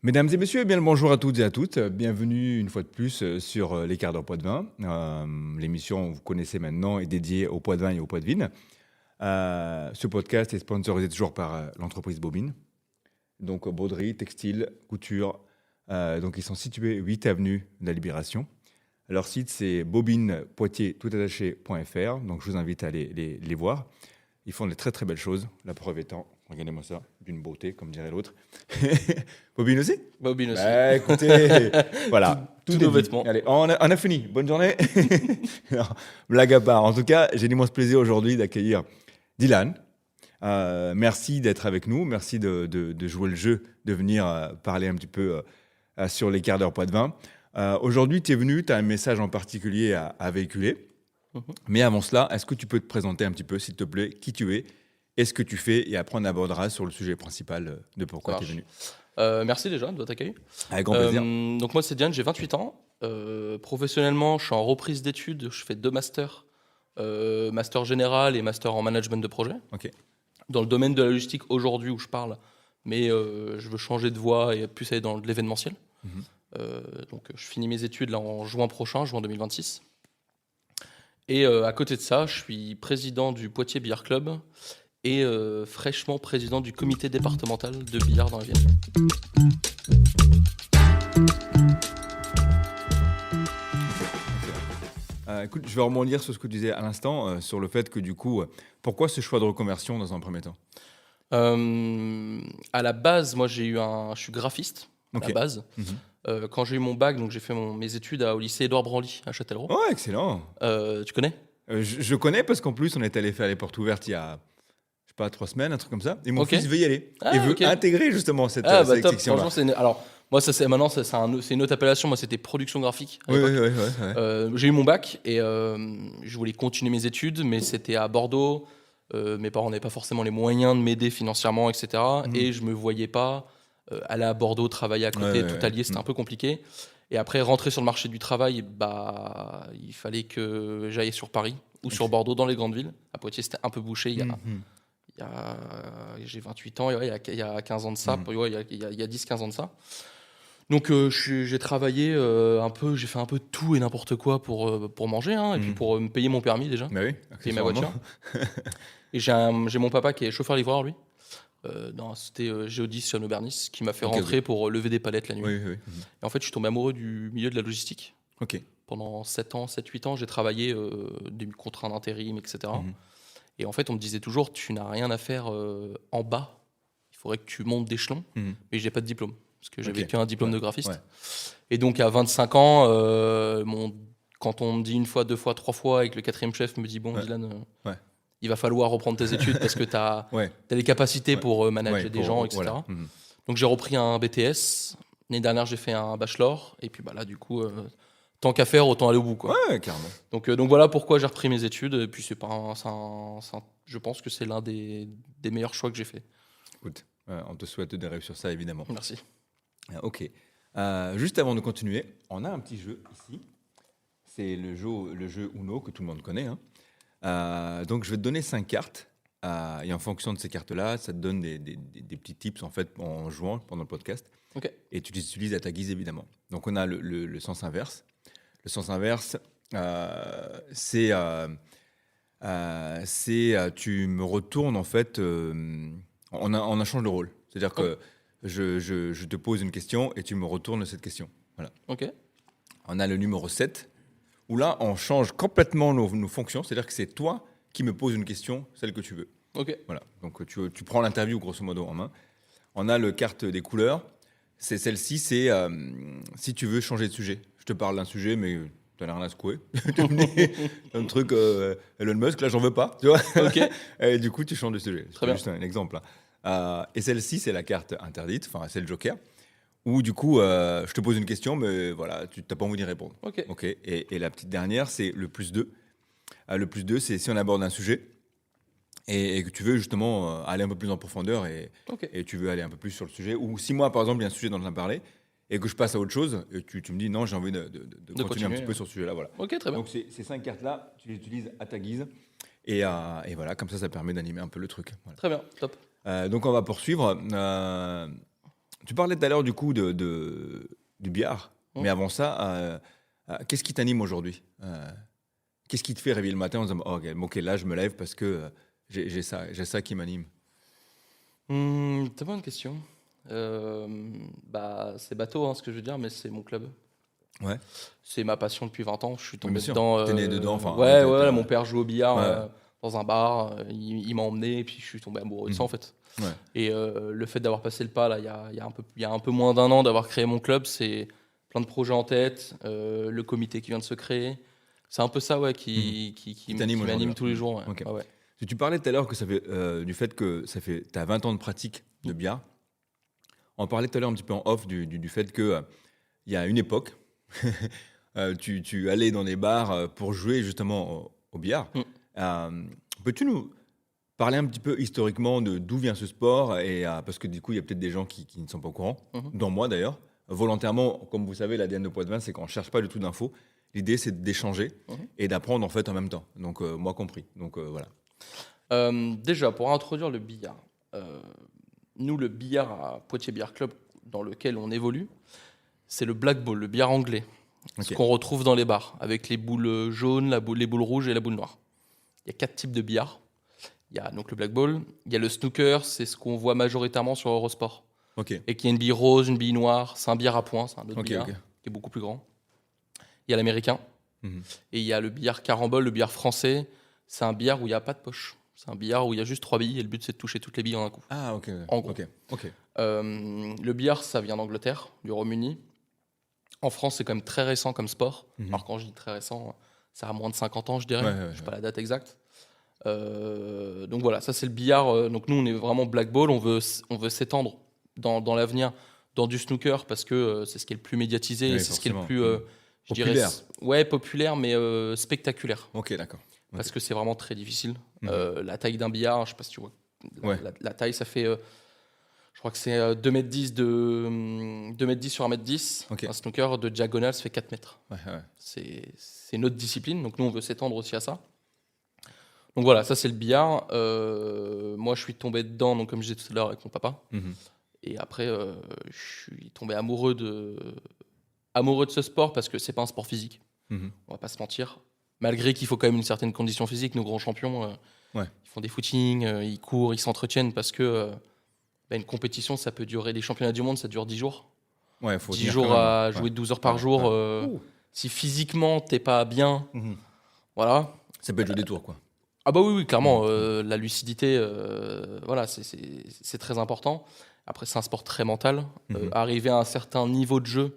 Mesdames et messieurs, bien le bonjour à toutes et à toutes. Bienvenue une fois de plus sur les quarts d'heure poids de vin. L'émission, vous connaissez maintenant, est dédiée au poids de vin et au poids de vigne. Ce podcast est sponsorisé toujours par l'entreprise Bobine. Donc broderie, textile, couture. Donc ils sont situés 8 avenue de la Libération. Leur site c'est bobinepoitiers-toutattaché.fr. Donc je vous invite à aller les voir. Ils font des très très belles choses. La preuve étant, regardez-moi ça, d'une beauté, comme dirait l'autre. Bobine aussi? Bobine aussi. Bah, écoutez, voilà. Tous est nos dit. vêtements. Allez, on a fini. Bonne journée. Non, blague à part. En tout cas, j'ai l'immense plaisir aujourd'hui d'accueillir Dylan. Merci d'être avec nous. Merci de jouer le jeu, de venir parler un petit peu sur les quarts d'heure poids de vin. Aujourd'hui, tu es venu, tu as un message en particulier à véhiculer. Mais avant cela, est-ce que tu peux te présenter un petit peu, s'il te plaît, qui tu es, et ce que tu fais, et après on abordera sur le sujet principal de pourquoi tu es venu. Merci déjà de votre accueil. Avec grand plaisir. Donc moi c'est Diane, j'ai 28 ans. Professionnellement, je suis en reprise d'études. Je fais 2 masters. Master général et master en management de projet. Ok. Dans le domaine de la logistique aujourd'hui où je parle, mais je veux changer de voie et plus aller dans de l'événementiel. Donc je finis mes études là en juin prochain, juin 2026. Et à côté de ça, je suis président du Poitiers Billard Club et fraîchement président du comité départemental de billard dans la Vienne. Écoute, je vais rebondir sur ce que tu disais à l'instant, sur le fait que du coup, pourquoi ce choix de reconversion dans un premier temps? À la base, moi je suis graphiste à la base. Quand j'ai eu mon bac, donc j'ai fait mes études au lycée Édouard Branly à Châtellerault. Oh, excellent. Tu connais? Je connais parce qu'en plus, on est allé faire les portes ouvertes il y a, je sais pas, 3 semaines, un truc comme ça. Et mon fils veut y aller. Et veut intégrer justement cette top. section-là. Alors, moi, maintenant, c'est une autre appellation. Moi, c'était production graphique. Oui. J'ai eu mon bac et je voulais continuer mes études, mais c'était à Bordeaux. Mes parents n'avaient pas forcément les moyens de m'aider financièrement, etc. Et je me voyais pas aller à Bordeaux, travailler à côté, tout allier, c'était un peu compliqué. Et après, rentrer sur le marché du travail, il fallait que j'aille sur Paris ou sur Bordeaux, dans les grandes villes. À Poitiers, c'était un peu bouché j'ai 28 ans, il y a 15 ans de ça, il y a 10-15 ans de ça. Donc j'ai travaillé un peu, j'ai fait un peu tout et n'importe quoi pour manger, et puis pour me payer mon permis déjà, payer ma voiture. Et j'ai mon papa qui est chauffeur-livreur, lui. C'était Géodis sur Aubernis qui m'a fait rentrer pour lever des palettes la nuit. Et en fait, je suis tombé amoureux du milieu de la logistique. Pendant 7-8 ans, j'ai travaillé des contrats d'intérim, etc. Et en fait, on me disait toujours, tu n'as rien à faire en bas. Il faudrait que tu montes d'échelon. Mais j'ai pas de diplôme parce que j'avais qu'un diplôme de graphiste. Et donc, à 25 ans, quand on me dit 1 fois, 2 fois, 3 fois, et que le 4e chef me dit, bon, Dylan, il va falloir reprendre tes études parce que tu as les capacités pour manager des gens, etc. Voilà. Donc, j'ai repris un BTS. L'année dernière, j'ai fait un bachelor. Et puis là, du coup, tant qu'à faire, autant aller au bout, quoi. Ouais, carrément. Donc voilà pourquoi j'ai repris mes études. Et puis, je pense que c'est l'un des meilleurs choix que j'ai fait. Écoute, on te souhaite des rêves sur ça, évidemment. Merci. Ok. Juste avant de continuer, on a un petit jeu ici. C'est le jeu Uno que tout le monde connaît. Donc, je vais te donner 5 cartes. Et en fonction de ces cartes-là, ça te donne des petits tips en fait en jouant pendant le podcast. Et tu les utilises à ta guise, évidemment. Donc, on a le sens inverse. Le sens inverse, c'est tu me retournes en fait. On a changé de rôle. C'est-à-dire que je te pose une question et tu me retournes cette question. Voilà. On a le numéro 7, où là, on change complètement nos fonctions. C'est-à-dire que c'est toi qui me poses une question, celle que tu veux. Voilà. Donc, tu prends l'interview, grosso modo, en main. On a le carte des couleurs. Celle-ci, c'est si tu veux changer de sujet. Je te parle d'un sujet, mais tu n'as rien à secouer. Un truc, Elon Musk, là, j'en veux pas. Tu vois. Et du coup, tu changes de sujet. C'est juste un exemple. Et celle-ci, c'est la carte interdite, enfin, c'est le joker. Où du coup, je te pose une question, mais voilà, tu n'as pas envie d'y répondre. Et la petite dernière, c'est le +2. Le +2, c'est si on aborde un sujet et que tu veux justement aller un peu plus en profondeur et tu veux aller un peu plus sur le sujet. Ou si moi, par exemple, il y a un sujet dont on a parlé et que je passe à autre chose, et tu me dis non, j'ai envie de continuer un petit peu sur ce sujet-là. Voilà. Très bien. Donc ces 5 cartes-là, tu les utilises à ta guise. Et voilà, comme ça permet d'animer un peu le truc. Voilà. Très bien, top. Donc on va poursuivre. Tu parlais tout à l'heure du coup du billard, mais avant ça, qu'est-ce qui t'anime aujourd'hui? Qu'est-ce qui te fait réveiller le matin en disant ok, là je me lève parce que j'ai ça qui m'anime? C'est une bonne question. C'est bateau ce que je veux dire, mais c'est mon club. Ouais. C'est ma passion depuis 20 ans. Je suis tombé dedans. T'es né dedans. Mon père jouait au billard dans un bar. Il m'a emmené et puis je suis tombé amoureux de ça en fait. Ouais. Et le fait d'avoir passé le pas là, il y a un peu moins d'un an, d'avoir créé mon club, c'est plein de projets en tête, le comité qui vient de se créer. C'est un peu ça qui m'anime tous les jours. Ouais. Okay. Tu parlais tout à l'heure que ça fait, du fait que tu as 20 ans de pratique de billard. On parlait tout à l'heure un petit peu en off du fait qu'il y a une époque, tu allais dans des bars pour jouer justement au billard. Peux-tu nous parler un petit peu historiquement d'où vient ce sport parce que du coup, il y a peut-être des gens qui ne sont pas au courant, dont moi d'ailleurs. Volontairement, comme vous savez, l'ADN de Poitvin, c'est qu'on ne cherche pas du tout d'infos. L'idée, c'est d'échanger et d'apprendre en fait en même temps. Donc, moi compris. Donc, voilà. Déjà, pour introduire le billard, nous, le billard à Poitiers Billard Club, dans lequel on évolue, c'est le black ball, le billard anglais. Ce qu'on retrouve dans les bars, avec les boules jaunes, les boules rouges et la boule noire. Il y a 4 types de billard. Il y a donc le black ball, il y a le snooker, c'est ce qu'on voit majoritairement sur Eurosport. Et qui a une bille rose, une bille noire, c'est un billard à points, c'est un autre billard qui est beaucoup plus grand. Il y a l'américain, et il y a le billard carambole, le billard français, c'est un billard où il n'y a pas de poche. C'est un billard où il y a juste 3 billes et le but c'est de toucher toutes les billes en un coup. Ah ok. En gros. Le billard, ça vient d'Angleterre, du Royaume-Uni. En France, c'est quand même très récent comme sport. Alors quand je dis très récent, ça a moins de 50 ans, je dirais. Je sais pas la date exacte. Donc voilà, ça c'est le billard. Donc nous, on est vraiment black ball. On veut s'étendre dans l'avenir dans du snooker parce que c'est ce qui est le plus médiatisé et c'est ce qui est le plus populaire. Je dirais, populaire, mais spectaculaire. Ok, d'accord. Parce que c'est vraiment très difficile. La taille d'un billard, je sais pas si tu vois. La taille, ça fait. Je crois que c'est 2,10 m 2,10 sur 1,10 m. Un snooker de diagonale, ça fait 4 mètres. C'est une autre discipline. Donc nous, on veut s'étendre aussi à ça. Donc voilà, ça c'est le billard. Moi, je suis tombé dedans, donc, comme je disais tout à l'heure, avec mon papa. Et après, je suis tombé amoureux de ce sport parce que c'est pas un sport physique. On va pas se mentir. Malgré qu'il faut quand même une certaine condition physique, nos grands champions, ils font des footings, ils courent, ils s'entretiennent parce que une compétition, ça peut durer. Les championnats du monde, ça dure 10 jours. 10 jours à jouer 12 heures par jour. Si physiquement, t'es pas bien, voilà. Ça peut être des tours, quoi. Ah bah oui, clairement. La lucidité, voilà, c'est très important. Après, c'est un sport très mental. Arriver à un certain niveau de jeu,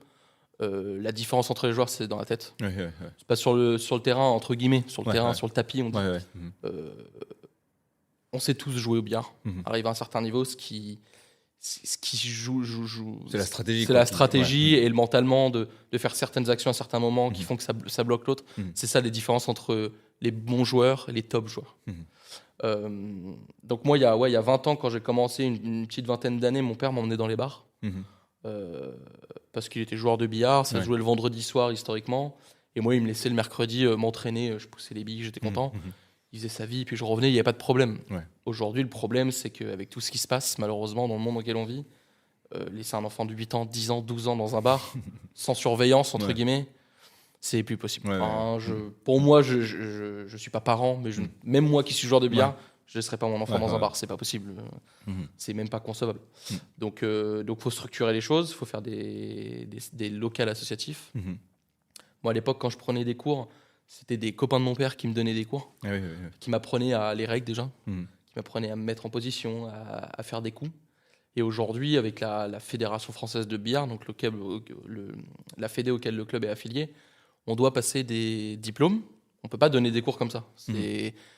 la différence entre les joueurs, c'est dans la tête. C'est pas sur le terrain, entre guillemets, sur le terrain, sur le tapis, on dit. On sait tous jouer au billard. Arriver à un certain niveau, ce qui joue. C'est la stratégie. C'est la stratégie et le mentalement de faire certaines actions à certains moments qui font que ça bloque l'autre. C'est ça les différences entre les bons joueurs et les top joueurs. Donc moi, il y a 20 ans, quand j'ai commencé, une petite vingtaine d'années, mon père m'emmenait dans les bars. Parce qu'il était joueur de billard, ça jouait le vendredi soir historiquement. Et moi, il me laissait le mercredi m'entraîner, je poussais les billes, j'étais content. Il faisait sa vie, puis je revenais, il n'y avait pas de problème. Aujourd'hui, le problème, c'est qu'avec tout ce qui se passe, malheureusement, dans le monde dans lequel on vit, laisser un enfant de 8 ans, 10 ans, 12 ans dans un bar, sans surveillance, entre guillemets, c'est plus possible. Pour moi, je ne suis pas parent, mais même moi qui suis joueur de billard, je ne laisserai pas mon enfant dans un bar, c'est pas possible. C'est même pas concevable. Donc, faut structurer les choses, il faut faire des locales associatifs. Moi, à l'époque, quand je prenais des cours, c'était des copains de mon père qui me donnaient des cours, qui m'apprenaient les règles déjà, qui m'apprenaient à me mettre en position, à faire des coups. Et aujourd'hui, avec la Fédération française de billard, donc la fédé auquel le club est affilié, on doit passer des diplômes. On ne peut pas donner des cours comme ça.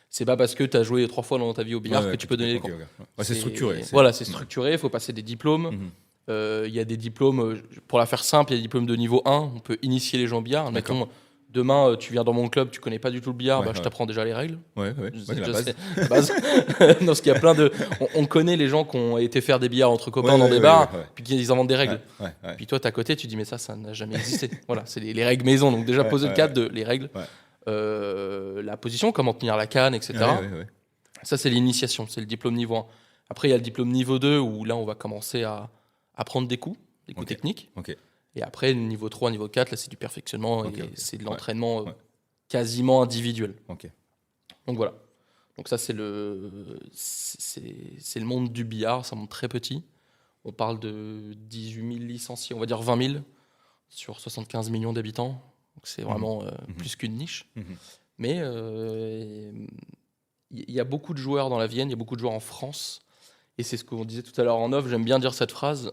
C'est pas parce que tu as joué 3 fois dans ta vie au billard que tu peux donner des cours. C'est structuré. Voilà, c'est structuré, il faut passer des diplômes. Il y a des diplômes, pour la faire simple, il y a des diplômes de niveau 1, on peut initier les gens au billard. Mettons, demain, tu viens dans mon club, tu connais pas du tout le billard, je t'apprends déjà les règles. C'est la base. Non, parce qu'il y a plein de... On connaît les gens qui ont été faire des billards entre copains dans des bars, puis ils inventent des règles. Puis toi, t'es à côté, tu dis, mais ça n'a jamais existé. Voilà, c'est les règles maison. Donc déjà, poser le cadre de les règles, la position, comment tenir la canne, etc. Ça, c'est l'initiation, c'est le diplôme niveau 1. Après, il y a le diplôme niveau 2, où là, on va commencer à apprendre des coups techniques. Et après, niveau 3, niveau 4, là, c'est du perfectionnement et c'est de l'entraînement quasiment individuel. Donc voilà. Donc ça, c'est le monde du billard, c'est un monde très petit. On parle de 18 000 licenciés, on va dire 20 000 sur 75 millions d'habitants. Donc c'est vraiment plus qu'une niche. Mais il y a beaucoup de joueurs dans la Vienne, il y a beaucoup de joueurs en France. Et c'est ce qu'on disait tout à l'heure en off, j'aime bien dire cette phrase,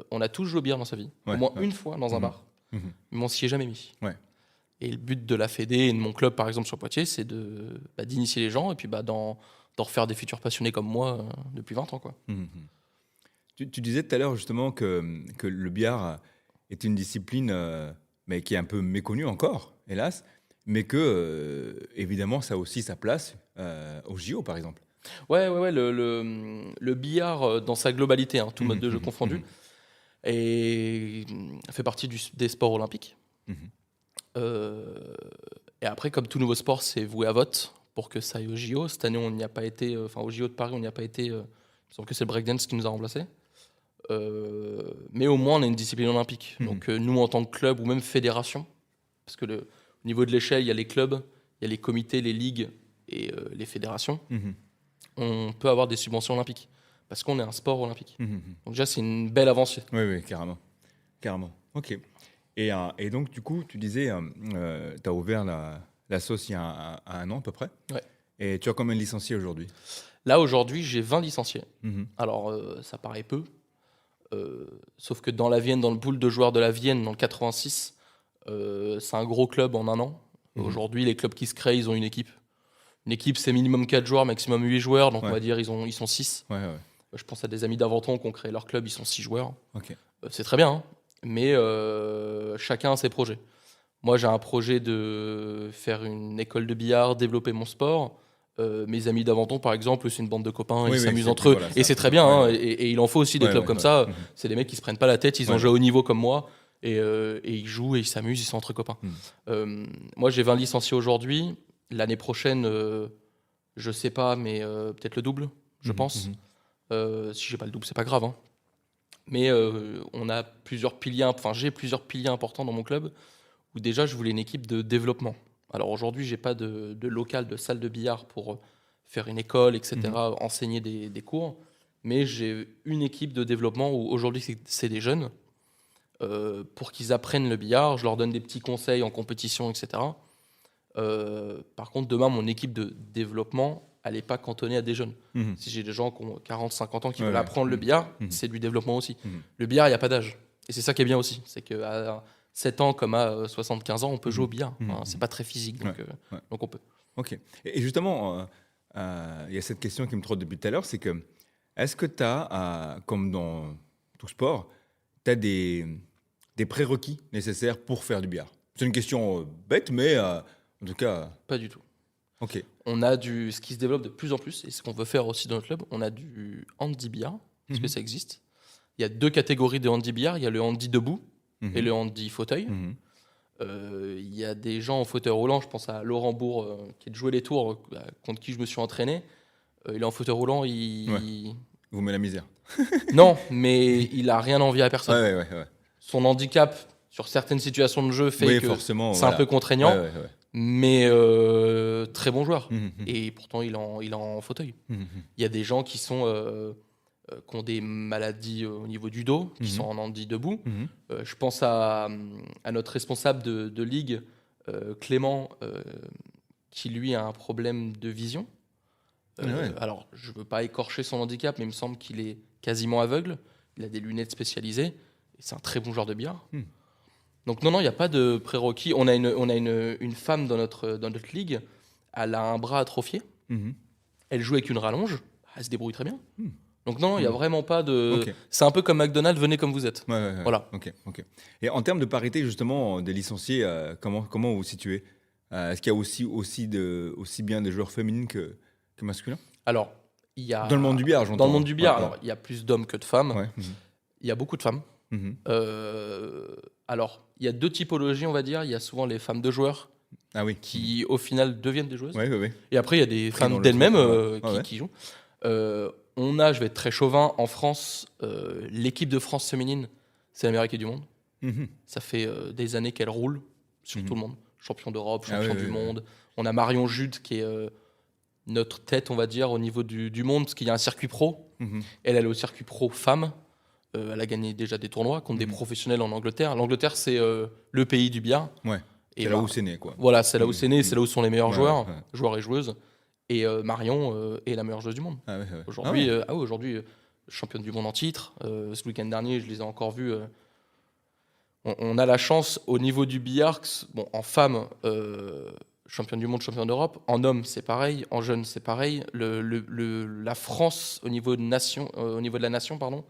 on a tous joué au billard dans sa vie, au moins une fois dans un bar, mais on s'y est jamais mis. Et le but de la Fédé et de mon club, par exemple, sur Poitiers, c'est d'initier les gens et puis d'en refaire des futurs passionnés comme moi depuis 20 ans. Quoi. Tu disais tout à l'heure justement que le billard est une discipline mais qui est un peu méconnue encore, hélas, mais que, évidemment, ça a aussi sa place au JO, par exemple. Ouais, le billard dans sa globalité, tout mode de jeu confondu, fait partie des sports olympiques. Et après, comme tout nouveau sport, c'est voué à vote pour que ça aille au JO. Cette année, on n'y a pas été, au JO de Paris, on n'y a pas été. Il me semble que c'est le breakdance qui nous a remplacés. Mais au moins, on a une discipline olympique. Donc, nous, en tant que club ou même fédération, parce que au niveau de l'échelle, il y a les clubs, il y a les comités, les ligues et les fédérations. On peut avoir des subventions olympiques parce qu'on est un sport olympique. Donc déjà, c'est une belle avancée. Oui, carrément. Ok. Et donc, du coup, tu disais, tu as ouvert la sauce il y a un an à peu près. Ouais. Et tu as combien de licenciés aujourd'hui ? Là, aujourd'hui, j'ai 20 licenciés. Alors, ça paraît peu. Sauf que dans la Vienne, dans le pool de joueurs de la Vienne, dans le 86, c'est un gros club en un an. Aujourd'hui, les clubs qui se créent, ils ont une équipe. Une équipe, c'est minimum 4 joueurs, maximum 8 joueurs. Donc, on va dire ils sont 6. Je pense à des amis d'Aventon qui ont créé leur club, ils sont 6 joueurs. C'est très bien, mais chacun a ses projets. Moi, j'ai un projet de faire une école de billard, développer mon sport. Mes amis d'Aventon, par exemple, c'est une bande de copains, ils s'amusent entre eux. Voilà, et c'est très bien, et il en faut aussi des clubs comme ça. C'est des mecs qui se prennent pas la tête, ils ont joué au haut niveau comme moi, et ils jouent, et ils s'amusent, ils sont entre copains. Moi, j'ai 20 licenciés aujourd'hui. L'année prochaine, je sais pas, mais peut-être le double, je pense. Si j'ai pas le double, c'est pas grave. Mais on a plusieurs piliers, j'ai plusieurs piliers importants dans mon club, où déjà, je voulais une équipe de développement. Alors aujourd'hui, j'ai pas de local, de salle de billard pour faire une école, etc., enseigner des cours. Mais j'ai une équipe de développement où aujourd'hui, c'est des jeunes. Pour qu'ils apprennent le billard, je leur donne des petits conseils en compétition, etc. Par contre, demain, mon équipe de développement, elle n'est pas cantonnée à des jeunes. Si j'ai des gens qui ont 40, 50 ans qui veulent apprendre le billard, c'est du développement aussi. Le billard, il n'y a pas d'âge. Et c'est ça qui est bien aussi. C'est qu'à 7 ans comme à 75 ans, on peut jouer au billard. C'est pas très physique, donc on peut. Ok. Et justement, il y a cette question qui me trotte depuis tout à l'heure, c'est que est-ce que tu as, comme dans tout sport, tu as des prérequis nécessaires pour faire du billard ? C'est une question bête, mais en tout cas... Pas du tout. Ok. On a ce qui se développe de plus en plus, et ce qu'on veut faire aussi dans notre club, on a du handi-billard, parce que ça existe. Il y a 2 catégories de handi-billard. Il y a le handi debout, et le handi fauteuil. Il y a des gens en fauteuil roulant, je pense à Laurent Bourg qui a joué les tours contre qui je me suis entraîné. Il est en fauteuil roulant, il vous met la misère. Non, mais il a rien envie à personne. Ouais. Son handicap sur certaines situations de jeu fait que c'est un peu contraignant, mais très bon joueur. Et pourtant il est en fauteuil. Il y a des gens qui ont des maladies au niveau du dos, qui sont en handi debout. Je pense à notre responsable de ligue, Clément, qui lui a un problème de vision. Alors, je ne veux pas écorcher son handicap, mais il me semble qu'il est quasiment aveugle. Il a des lunettes spécialisées. Et c'est un très bon joueur de billard. Donc non, il n'y a pas de prérequis. On a une femme dans notre ligue. Elle a un bras atrophié. Elle joue avec une rallonge. Elle se débrouille très bien. Donc non, il n'y a vraiment pas de... C'est un peu comme McDonald's, venez comme vous êtes. Voilà. Ok. Et en termes de parité, justement, des licenciés, comment vous vous situez ? Est-ce qu'il y a aussi bien des joueurs féminines que masculins ? Alors, il y a... Dans le monde du billard, j'entends. Dans le monde du billard, alors, il y a plus d'hommes que de femmes. Il y a beaucoup de femmes. Alors, il y a 2 typologies, on va dire. Il y a souvent les femmes de joueurs qui, au final, deviennent des joueuses. Et après, il y a des femmes d'elles-mêmes qui jouent. je vais être très chauvin, en France, l'équipe de France féminine, c'est la meilleure équipe du monde. Ça fait des années qu'elle roule sur tout le monde. Champion d'Europe, champion du monde. On a Marion Jude qui est notre tête, on va dire, au niveau du monde, parce qu'il y a un circuit pro. Elle est au circuit pro femme. Elle a gagné déjà des tournois contre des professionnels en Angleterre. L'Angleterre, c'est le pays du billard. Ouais. C'est là où c'est né, quoi. Voilà, c'est là où c'est né, c'est là où sont les meilleurs joueurs et joueuses. Et Marion est la meilleure joueuse du monde. Aujourd'hui, championne du monde en titre. Ce week-end dernier, je les ai encore vus. On a la chance au niveau du billard, en femme, championne du monde, championne d'Europe. En homme, c'est pareil. En jeune, c'est pareil. La France, au niveau de la nation, pardon,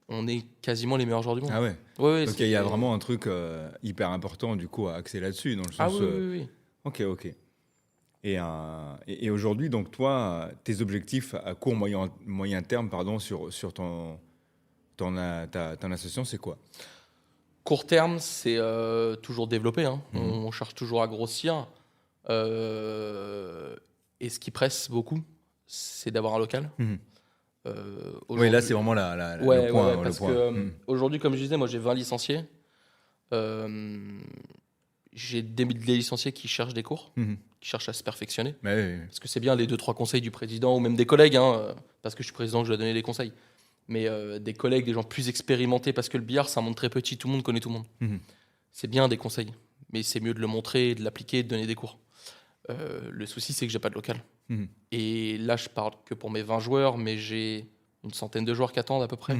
on est quasiment les meilleurs joueurs du monde. Ah ouais. Donc il y a vraiment un truc hyper important du coup à axer là-dessus, dans le sens. Oui. Ok. Et aujourd'hui, donc toi, tes objectifs à court, moyen terme, pardon, sur ta association, c'est quoi? Court terme, c'est toujours développer. On cherche toujours à grossir. Et ce qui presse beaucoup, c'est d'avoir un local. Oui, là, c'est vraiment le point. Parce que aujourd'hui, comme je disais, moi, j'ai 20 licenciés. J'ai des licenciés qui cherchent des cours, qui cherchent à se perfectionner. Parce que c'est bien les 2-3 conseils du président ou même des collègues, parce que je suis président, je dois donner des conseils. Mais des collègues, des gens plus expérimentés, parce que le billard, c'est un monde très petit, tout le monde connaît tout le monde. C'est bien des conseils, mais c'est mieux de le montrer, de l'appliquer, de donner des cours. Le souci, c'est que j'ai pas de local. Et là, je parle que pour mes 20 joueurs, mais j'ai une centaine de joueurs qui attendent à peu près,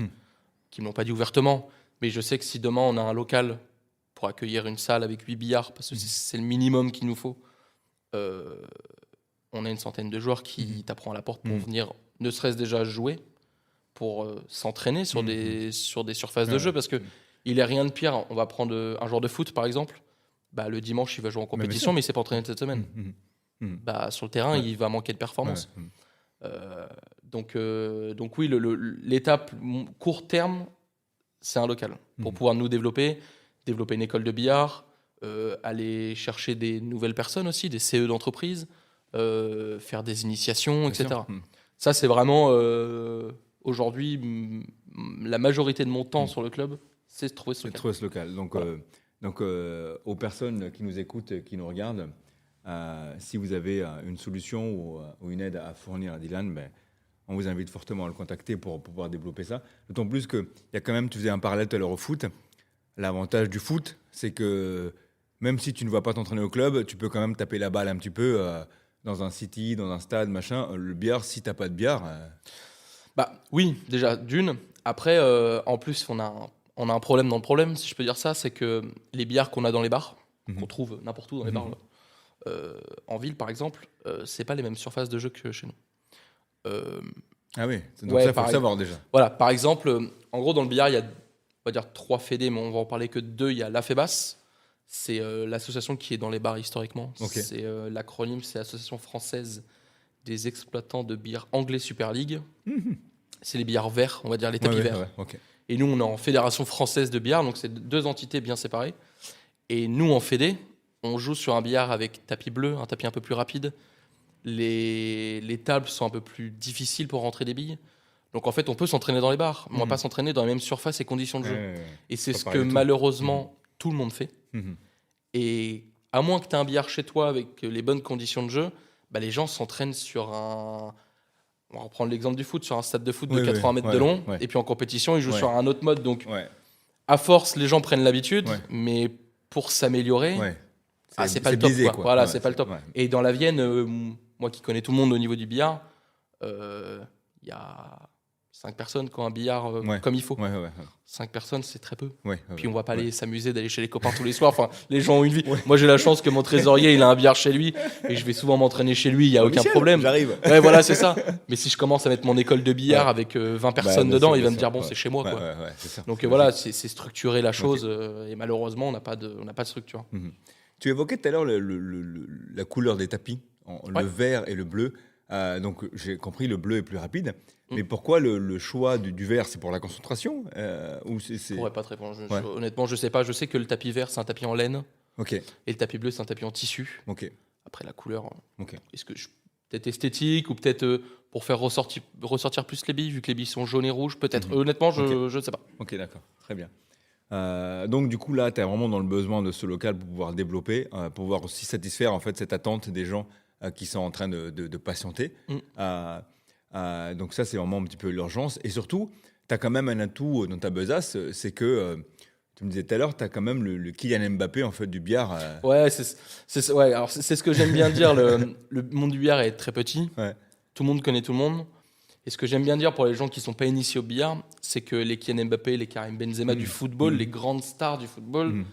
qui ne m'ont pas dit ouvertement. Mais je sais que si demain, on a un local pour accueillir une salle avec 8 billards, parce que c'est le minimum qu'il nous faut, on a une centaine de joueurs qui taperont à la porte pour venir, ne serait-ce déjà jouer, pour s'entraîner sur des surfaces de jeu, parce qu'il n'est rien de pire. On va prendre un joueur de foot, par exemple. Le dimanche, il va jouer en compétition, mais il ne s'est pas entraîné cette semaine. Sur le terrain, il va manquer de performance. Donc oui, l'étape court terme, c'est un local pour pouvoir nous développer une école de billard, aller chercher des nouvelles personnes aussi, des CE d'entreprise, faire des initiations, etc. Ça, c'est vraiment aujourd'hui la majorité de mon temps sur le club, c'est de trouver ce local. Donc, aux personnes qui nous écoutent, qui nous regardent, si vous avez une solution ou une aide à fournir à Dylan, on vous invite fortement à le contacter pour pouvoir développer ça. D'autant plus qu'il y a quand même, tu faisais un parallèle tout à l'heure au foot. L'avantage du foot, c'est que même si tu ne vas pas t'entraîner au club, tu peux quand même taper la balle un petit peu dans un city, dans un stade, machin. Le billard, si tu n'as pas de billard... Oui, déjà, d'une. Après, en plus, on a un problème dans le problème, si je peux dire ça, c'est que les billards qu'on a dans les bars, qu'on trouve n'importe où dans les bars, en ville par exemple, c'est pas les mêmes surfaces de jeu que chez nous. Ah oui, donc ça, il faut le savoir déjà. Voilà, par exemple, en gros, dans le billard, il y a, on va dire, 3 fédés, mais on va en parler que 2. Il y a la FEBAS, c'est l'association qui est dans les bars historiquement. C'est l'acronyme, c'est l'Association française des exploitants de billard anglais Super League. C'est les billards verts, on va dire les tapis verts. Et nous, on est en fédération française de billard, donc c'est 2 entités bien séparées. Et nous, en fédé, on joue sur un billard avec tapis bleu, un tapis un peu plus rapide. Les tables sont un peu plus difficiles pour rentrer des billes. Donc en fait, on peut s'entraîner dans les bars, mais on ne va pas s'entraîner dans les mêmes surfaces et conditions de jeu. Et c'est ce que malheureusement tout le monde fait. Et à moins que tu aies un billard chez toi avec les bonnes conditions de jeu, les gens s'entraînent sur un... On va reprendre l'exemple du foot, sur un stade de foot de 80 mètres de long, et puis en compétition, ils jouent sur un autre mode. Donc à force, les gens prennent l'habitude, mais pour s'améliorer, c'est pas le top. Biaisé, voilà, c'est pas le top. Et dans la Vienne, moi qui connais tout le monde au niveau du billard, il y a 5 personnes qui ont un billard comme il faut. 5 personnes, c'est très peu. Puis on va pas aller s'amuser d'aller chez les copains tous les soirs. Enfin, les gens ont une vie. Moi, j'ai la chance que mon trésorier, il a un billard chez lui et je vais souvent m'entraîner chez lui. Il y a aucun problème. J'arrive. Voilà, c'est ça. Mais si je commence à mettre mon école de billard avec 20 personnes dedans, il va me dire bon, c'est chez moi, quoi. Donc voilà, c'est structurer la chose et malheureusement, on n'a pas de structure. Tu évoquais tout à l'heure la couleur des tapis, le vert et le bleu. Donc j'ai compris, le bleu est plus rapide. Mais pourquoi le choix du vert? C'est pour la concentration ou Je ne pourrais pas te répondre. Honnêtement, je ne sais pas. Je sais que le tapis vert, c'est un tapis en laine. Et le tapis bleu, c'est un tapis en tissu. Après, la couleur, est-ce que peut-être esthétique ou peut-être pour faire ressortir plus les billes, vu que les billes sont jaunes et rouges. Peut-être. Honnêtement, je ne sais pas. Ok, d'accord. Très bien. Donc, du coup, là, tu es vraiment dans le besoin de ce local pour pouvoir développer, pour pouvoir aussi satisfaire en fait, cette attente des gens qui sont en train de patienter. Donc, ça, c'est vraiment un petit peu l'urgence. Et surtout, tu as quand même un atout dans ta besace, c'est que, tu me disais tout à l'heure, tu as quand même le Kylian Mbappé en fait, du billard. Ouais, alors c'est ce que j'aime bien dire. Le monde du billard est très petit. Ouais. Tout le monde connaît tout le monde. Et ce que j'aime bien dire pour les gens qui ne sont pas initiés au billard, c'est que les Kylian Mbappé, les Karim Benzema du football, les grandes stars du football,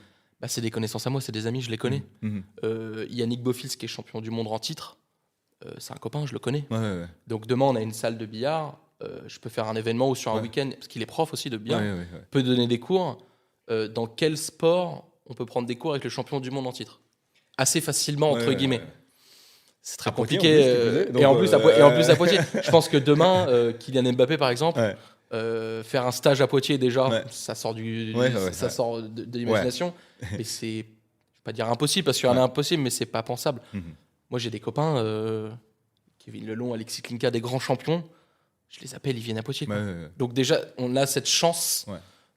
bah, c'est des connaissances à moi, c'est des amis, je les connais. Yannick Bofils, qui est champion du monde en titre, c'est un copain, je le connais. Ouais. Donc demain, on a une salle de billard. Je peux faire un événement ou sur un week-end, parce qu'il est prof aussi de billard, peut donner des cours. Dans quel sport on peut prendre des cours avec le champion du monde en titre ? Assez facilement, entre guillemets. C'est très compliqué. Et en plus à Poitiers. Je pense que demain, Kylian Mbappé, par exemple, faire un stage à Poitiers, déjà, ça sort sort de l'imagination. Mais c'est, je ne vais pas dire impossible, parce qu'il y en a impossible, mais c'est pas pensable. Moi, j'ai des copains, Kevin Lelon, Alexis Klinka, des grands champions. Je les appelle, ils viennent à Poitiers. Donc déjà, on a cette chance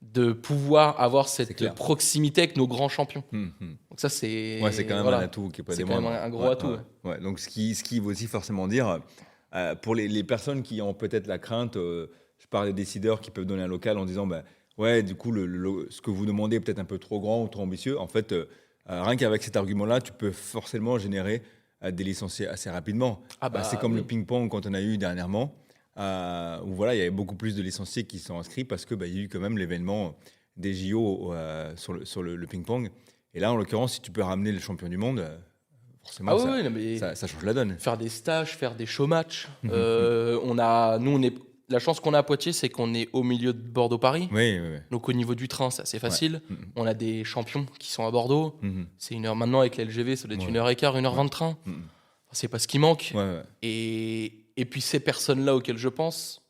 de pouvoir avoir cette proximité avec nos grands champions. Donc ça, c'est... Ouais, c'est quand même un atout qui est pas des moindres. C'est quand même un gros atout. Ouais. Donc ce qui veut aussi forcément dire, pour les personnes qui ont peut-être la crainte, je parle des décideurs qui peuvent donner un local en disant, du coup, ce que vous demandez est peut-être un peu trop grand ou trop ambitieux. En fait, rien qu'avec cet argument-là, tu peux forcément générer des licenciés assez rapidement. C'est comme le ping-pong quand on a eu dernièrement. Où voilà, il y avait beaucoup plus de licenciés qui sont inscrits parce que il y a eu quand même l'événement des JO sur le ping-pong. Et là, en l'occurrence, si tu peux ramener le champion du monde, forcément, ça change la donne. Faire des stages, faire des show-matchs. La chance qu'on a à Poitiers, c'est qu'on est au milieu de Bordeaux-Paris. Oui. Donc au niveau du train, c'est assez facile. On a des champions qui sont à Bordeaux. C'est 1 heure maintenant avec la LGV, ça doit être 1h15, 1h20 de train. C'est pas ce qui manque. Et puis ces personnes-là auxquelles je pense,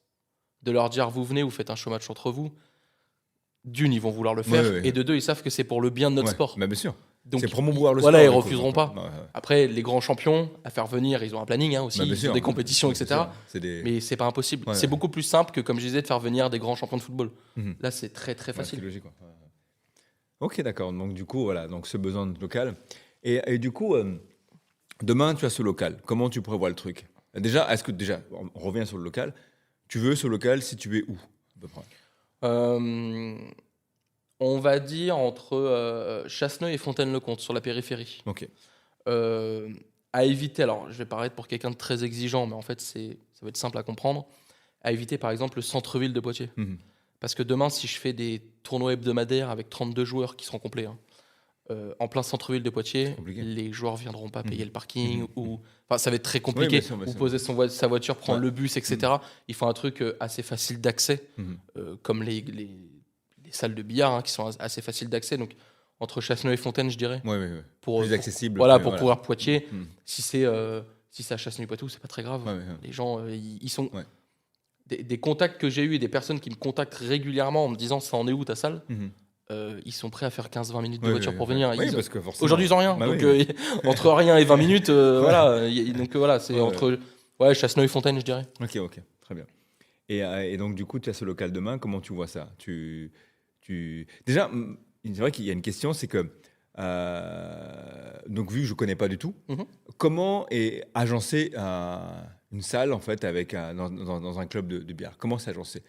de leur dire vous venez, vous faites un show-match entre vous, d'une, ils vont vouloir le faire, et de deux, ils savent que c'est pour le bien de notre sport. Bien sûr. Donc, c'est promouvoir le sport. Voilà, ils refuseront pas. Après, les grands champions, à faire venir, ils ont un planning aussi, ils ont des compétitions, etc. Mais c'est pas impossible. C'est beaucoup plus simple que, comme je disais, de faire venir des grands champions de football. Là, c'est très très facile. C'est logique. Ok, d'accord. Donc du coup, voilà, donc ce besoin de local. Et du coup, demain, tu as ce local. Comment tu prévois le truc ? Déjà, on revient sur le local. Tu veux ce local situé où, à peu près ? On va dire entre Chasseneuil et Fontaine-le-Comte, sur la périphérie. Ok. À éviter, alors je vais paraître pour quelqu'un de très exigeant, mais en fait, ça va être simple à comprendre. À éviter, par exemple, le centre-ville de Poitiers. Parce que demain, si je fais des tournois hebdomadaires avec 32 joueurs qui seront complets, en plein centre-ville de Poitiers, les joueurs ne viendront pas payer le parking, ça va être très compliqué. Ou poser sa voiture, prendre le bus, etc. Il faut un truc assez facile d'accès, comme les salles de billard qui sont assez faciles d'accès. Donc, entre Chasseneuil et Fontaine, je dirais. Plus accessible. Pour pouvoir Poitiers. Si c'est à Chasseneuil-Poitou, c'est pas très grave. Les gens, ils sont... Des contacts que j'ai eus et des personnes qui me contactent régulièrement en me disant ça en est où ta salle, ils sont prêts à faire 15-20 minutes de voiture pour venir. Parce que aujourd'hui, ils n'ont rien. Donc, entre rien et 20 minutes, voilà. Donc, voilà, c'est entre Chasseneuil et Fontaine, je dirais. Ok, très bien. Et donc, du coup, tu as ce local demain. Comment tu vois ça ? Déjà, c'est vrai qu'il y a une question, c'est que, donc vu que je ne connais pas du tout, comment est agencée une salle, en fait, dans un club de billard ? Comment c'est agencé ?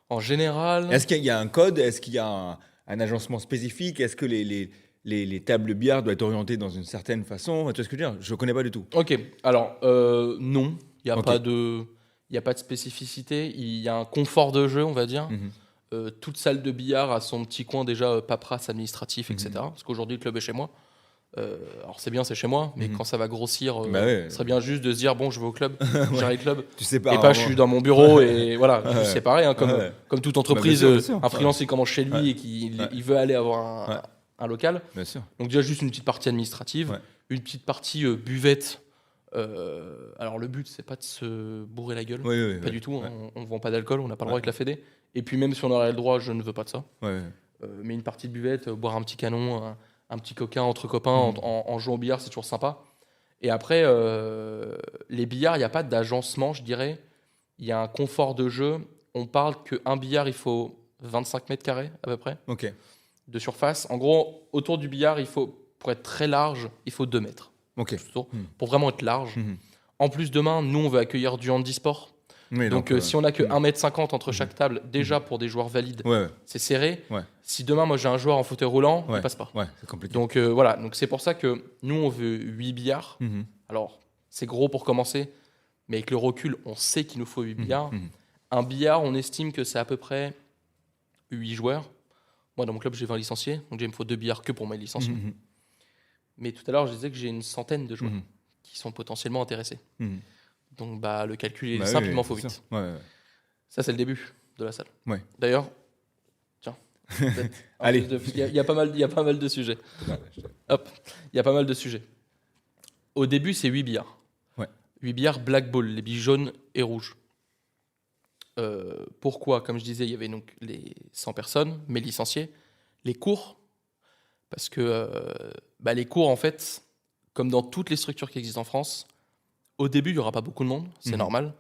En général... Est-ce qu'il y a un code ? Est-ce qu'il y a un agencement spécifique ? Est-ce que les tables de billard doivent être orientées dans une certaine façon ? Tu vois ce que je veux dire ? Je ne connais pas du tout. Ok, alors non, il n'y a pas de spécificité. Il y a un confort de jeu, on va dire. Toute salle de billard a son petit coin déjà paperasse administratif, etc. Parce qu'aujourd'hui, le club est chez moi. Alors c'est bien, c'est chez moi, mais quand ça va grossir, ce serait bien juste de se dire bon, je vais au club, j'arrive au club, et pas je suis dans mon bureau et voilà, c'est pareil, comme toute entreprise, bien sûr. Un freelance il commence chez lui et qu'il veut aller avoir un local. Bien sûr. Donc déjà juste une petite partie administrative, une petite partie buvette. Alors le but c'est pas de se bourrer la gueule, pas du tout. On vend pas d'alcool, on n'a pas le droit avec la Fédé. Et puis même si on aurait le droit, je ne veux pas de ça. Mais une partie de buvette, boire un petit canon. Un petit coquin entre copains en jouant au billard, c'est toujours sympa. Et après, les billards, il n'y a pas d'agencement, je dirais. Il y a un confort de jeu. On parle qu'un billard, il faut 25 mètres carrés à peu près de surface. En gros, autour du billard, pour être très large, il faut 2 mètres. Pour vraiment être large. En plus, demain, nous, on veut accueillir du handisport. Oui, donc si on n'a que 1,50 m entre chaque table, déjà pour des joueurs valides, c'est serré. Si demain, moi j'ai un joueur en fauteuil roulant, il ne passe pas. C'est compliqué. Donc voilà, donc c'est pour ça que nous, on veut 8 billards. Alors, c'est gros pour commencer, mais avec le recul, on sait qu'il nous faut 8 billards. Un billard, on estime que c'est à peu près 8 joueurs. Moi, dans mon club, j'ai 20 licenciés, donc il me faut 2 billards que pour mes licenciés. Mais tout à l'heure, je disais que j'ai une centaine de joueurs qui sont potentiellement intéressés. Donc le calcul est simple, il m'en faut 8. Ça, c'est le début de la salle. D'ailleurs, tiens, allez. Il y a pas mal de sujets. Hop, il y a pas mal de sujets. Au début, c'est 8 billards. 8 billards black ball, les billes jaunes et rouges. Pourquoi ? Comme je disais, il y avait donc les 100 personnes, mes licenciés, les cours. Parce que les cours, en fait, comme dans toutes les structures qui existent en France, au début, il n'y aura pas beaucoup de monde, c'est normal,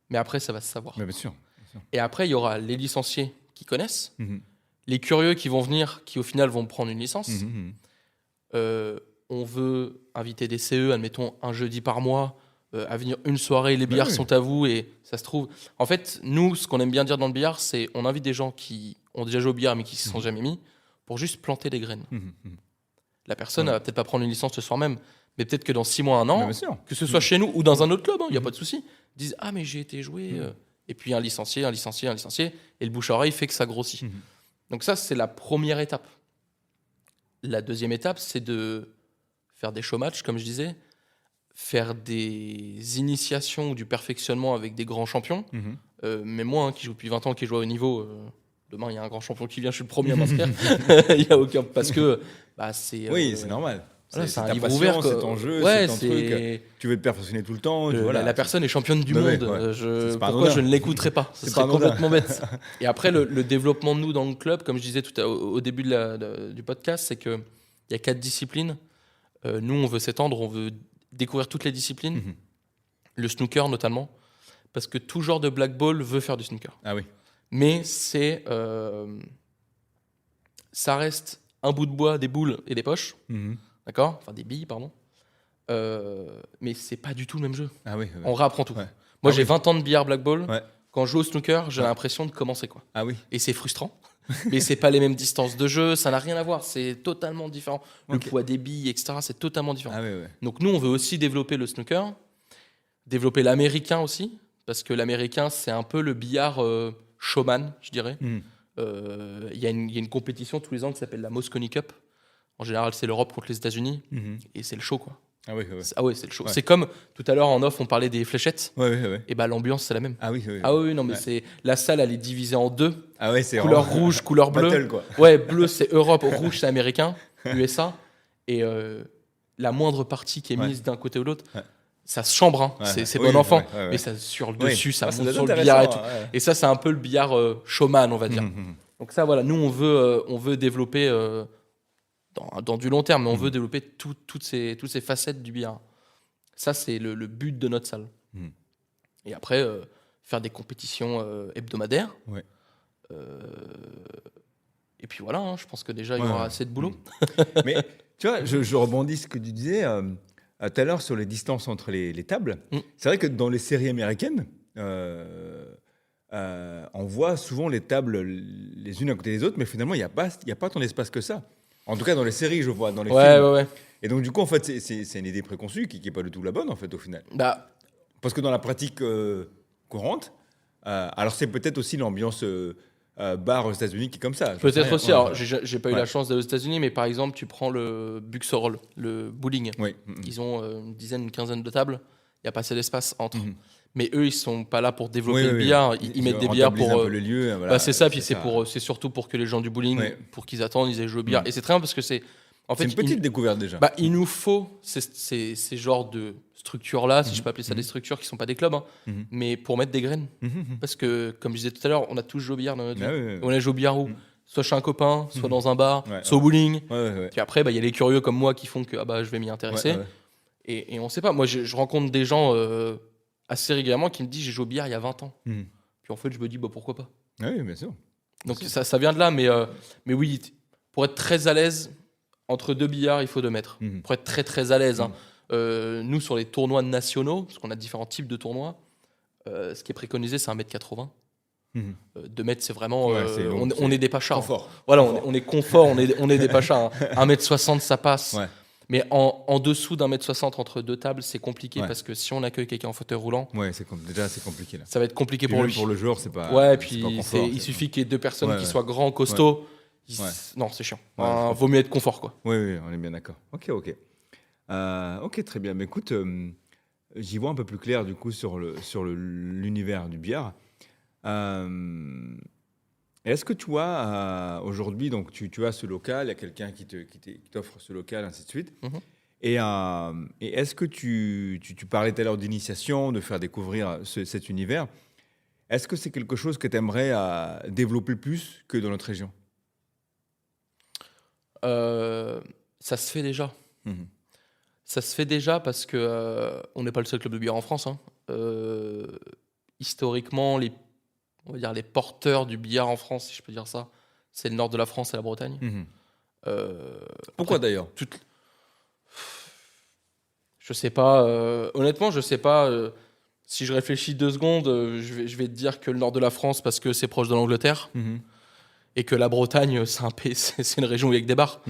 mais après, ça va se savoir. Mais bien sûr. Et après, il y aura les licenciés qui connaissent, les curieux qui vont venir, qui au final vont prendre une licence. On veut inviter des CE, admettons, un jeudi par mois, à venir une soirée, les billards sont à vous, et ça se trouve... En fait, nous, ce qu'on aime bien dire dans le billard, c'est on invite des gens qui ont déjà joué au billard, mais qui ne s'y sont jamais mis, pour juste planter les graines. La personne, elle va peut-être pas prendre une licence ce soir même, mais peut-être que dans 6 mois, 1 an, que ce soit chez nous ou dans un autre club, il n'y a pas de souci, disent « Ah, mais j'ai été joué... Et puis un licencié, et le bouche-à-oreille fait que ça grossit. Donc ça, c'est la première étape. La deuxième étape, c'est de faire des show matchs, comme je disais, faire des initiations ou du perfectionnement avec des grands champions. Mais moi, qui joue depuis 20 ans, qui joue au haut niveau... Demain, il y a un grand champion qui vient, je suis le premier à m'inscrire. Il y a aucun... Parce que c'est... c'est normal. Voilà, c'est un livre passion, ouvert. C'est ton jeu, c'est ton truc. Tu veux te perfectionner tout le temps. La personne est championne du monde. Pourquoi je ne l'écouterai pas ? Ce serait complètement bête. Et après, le développement de nous dans le club, comme je disais au début du podcast, c'est qu'il y a 4 disciplines. Nous, on veut s'étendre, on veut découvrir toutes les disciplines. Le snooker, notamment. Parce que tout genre de black ball veut faire du snooker. Ah oui. Mais ça reste un bout de bois, des boules et des poches. D'accord ? Enfin, des billes, pardon. Mais c'est pas du tout le même jeu. Ah oui. On réapprend tout. Moi, j'ai 20 ans de billard black ball. Quand je joue au snooker, j'ai l'impression de commencer. Ah oui. Et c'est frustrant. Mais c'est pas les mêmes distances de jeu. Ça n'a rien à voir. C'est totalement différent. Le poids des billes, etc., c'est totalement différent. Ah oui. Donc, nous, on veut aussi développer le snooker. Développer l'américain aussi. Parce que l'américain, c'est un peu le billard showman, je dirais. Il y a une compétition tous les ans qui s'appelle la Mosconi Cup. En général, c'est l'Europe contre les États-Unis. Et c'est le show, quoi. Ah oui. C'est le show. C'est comme, tout à l'heure, en off, on parlait des fléchettes. Et l'ambiance, c'est la même. Ah oui. Non, mais c'est... La salle, elle est divisée en 2. Ah ouais, c'est couleur rouge, couleur bleue. Battle, quoi. Bleu, c'est Europe. Rouge, c'est américain. USA. Et la moindre partie qui est mise d'un côté ou de l'autre... Ça se chambre, hein. C'est bon enfant, mais ça sur le dessus, ça monte sur le billard et tout. Et ça, c'est un peu le billard showman, on va dire. Donc ça, voilà, nous, on veut développer dans du long terme, mais on veut développer toutes ces facettes du billard. Ça, c'est le but de notre salle. Et après, faire des compétitions hebdomadaires. Et puis voilà, hein, je pense que déjà, il y aura assez de boulot. Mais tu vois, je rebondis ce que tu disais... tout à l'heure, sur les distances entre les tables, c'est vrai que dans les séries américaines, on voit souvent les tables les unes à côté des autres, mais finalement, il n'y a pas tant d'espace que ça. En tout cas, dans les séries, je vois, dans les films. Et donc, du coup, en fait, c'est une idée préconçue qui n'est pas du tout la bonne, en fait, au final. Parce que dans la pratique courante, alors c'est peut-être aussi l'ambiance... bar aux États-Unis qui est comme ça. Peut-être aussi. Alors, j'ai pas eu la chance d'aller aux États-Unis, mais par exemple, tu prends le Buxorol, le bowling. Ils ont une quinzaine de tables. Il n'y a pas assez d'espace entre. Mais eux, ils sont pas là pour développer le billard. Ils mettent des billards pour. Un peu le lieu, voilà, c'est ça. Puis c'est surtout pour que les gens du bowling, pour qu'ils attendent, ils aient joué au billard. Et c'est très bien parce que c'est. En fait, c'est une petite découverte déjà. Il nous faut ces genres de structures-là, si je peux appeler ça des structures qui ne sont pas des clubs, mais pour mettre des graines. Parce que, comme je disais tout à l'heure, on a tous joué au billard dans notre vie. On a joué au billard où soit chez un copain, soit dans un bar, soit au bowling. Puis après, il y a les curieux comme moi qui font que je vais m'y intéresser. Et on ne sait pas. Moi, je rencontre des gens assez régulièrement qui me disent j'ai joué au billard il y a 20 ans. Puis en fait, je me dis pourquoi pas. Oui, bien sûr. Donc ça vient de là, mais oui, pour être très à l'aise, entre 2 billards, il faut 2 mètres. Pour être très très à l'aise. Nous, sur les tournois nationaux, parce qu'on a différents types de tournois, ce qui est préconisé, c'est 1m80. 2 mètres, c'est vraiment. On est des pachas. Confort. Voilà, on est confort, on est des pachas. 1m60, ça passe. Ouais. Mais en dessous d'1m60 entre 2 tables, c'est compliqué parce que si on accueille quelqu'un en fauteuil roulant. Ouais, déjà c'est compliqué là. Ça va être compliqué pour lui. Pour le joueur, c'est pas. Ouais, puis pas confort, il suffit qu'il y ait 2 personnes qui soient grands, costauds. Non, c'est chiant. Vaut mieux être confort, quoi. Oui, on est bien d'accord. Ok. Ok, très bien. Mais écoute, j'y vois un peu plus clair du coup sur l'univers du billard. Est-ce que tu vois aujourd'hui, donc tu as ce local, il y a quelqu'un qui t'offre ce local, ainsi de suite. Et est-ce que tu parlais tout à l'heure d'initiation, de faire découvrir cet univers. Est-ce que c'est quelque chose que tu aimerais développer plus que dans notre région? Ça se fait déjà. Ça se fait déjà parce que on n'est pas le seul club de billard en France. Historiquement, on va dire les porteurs du billard en France, si je peux dire ça, c'est le nord de la France et la Bretagne. Pourquoi d'ailleurs? Je sais pas. Honnêtement, je sais pas. Si je réfléchis 2 secondes, je vais te dire que le nord de la France parce que c'est proche de l'Angleterre. Et que la Bretagne, c'est une région où il y a que des bars.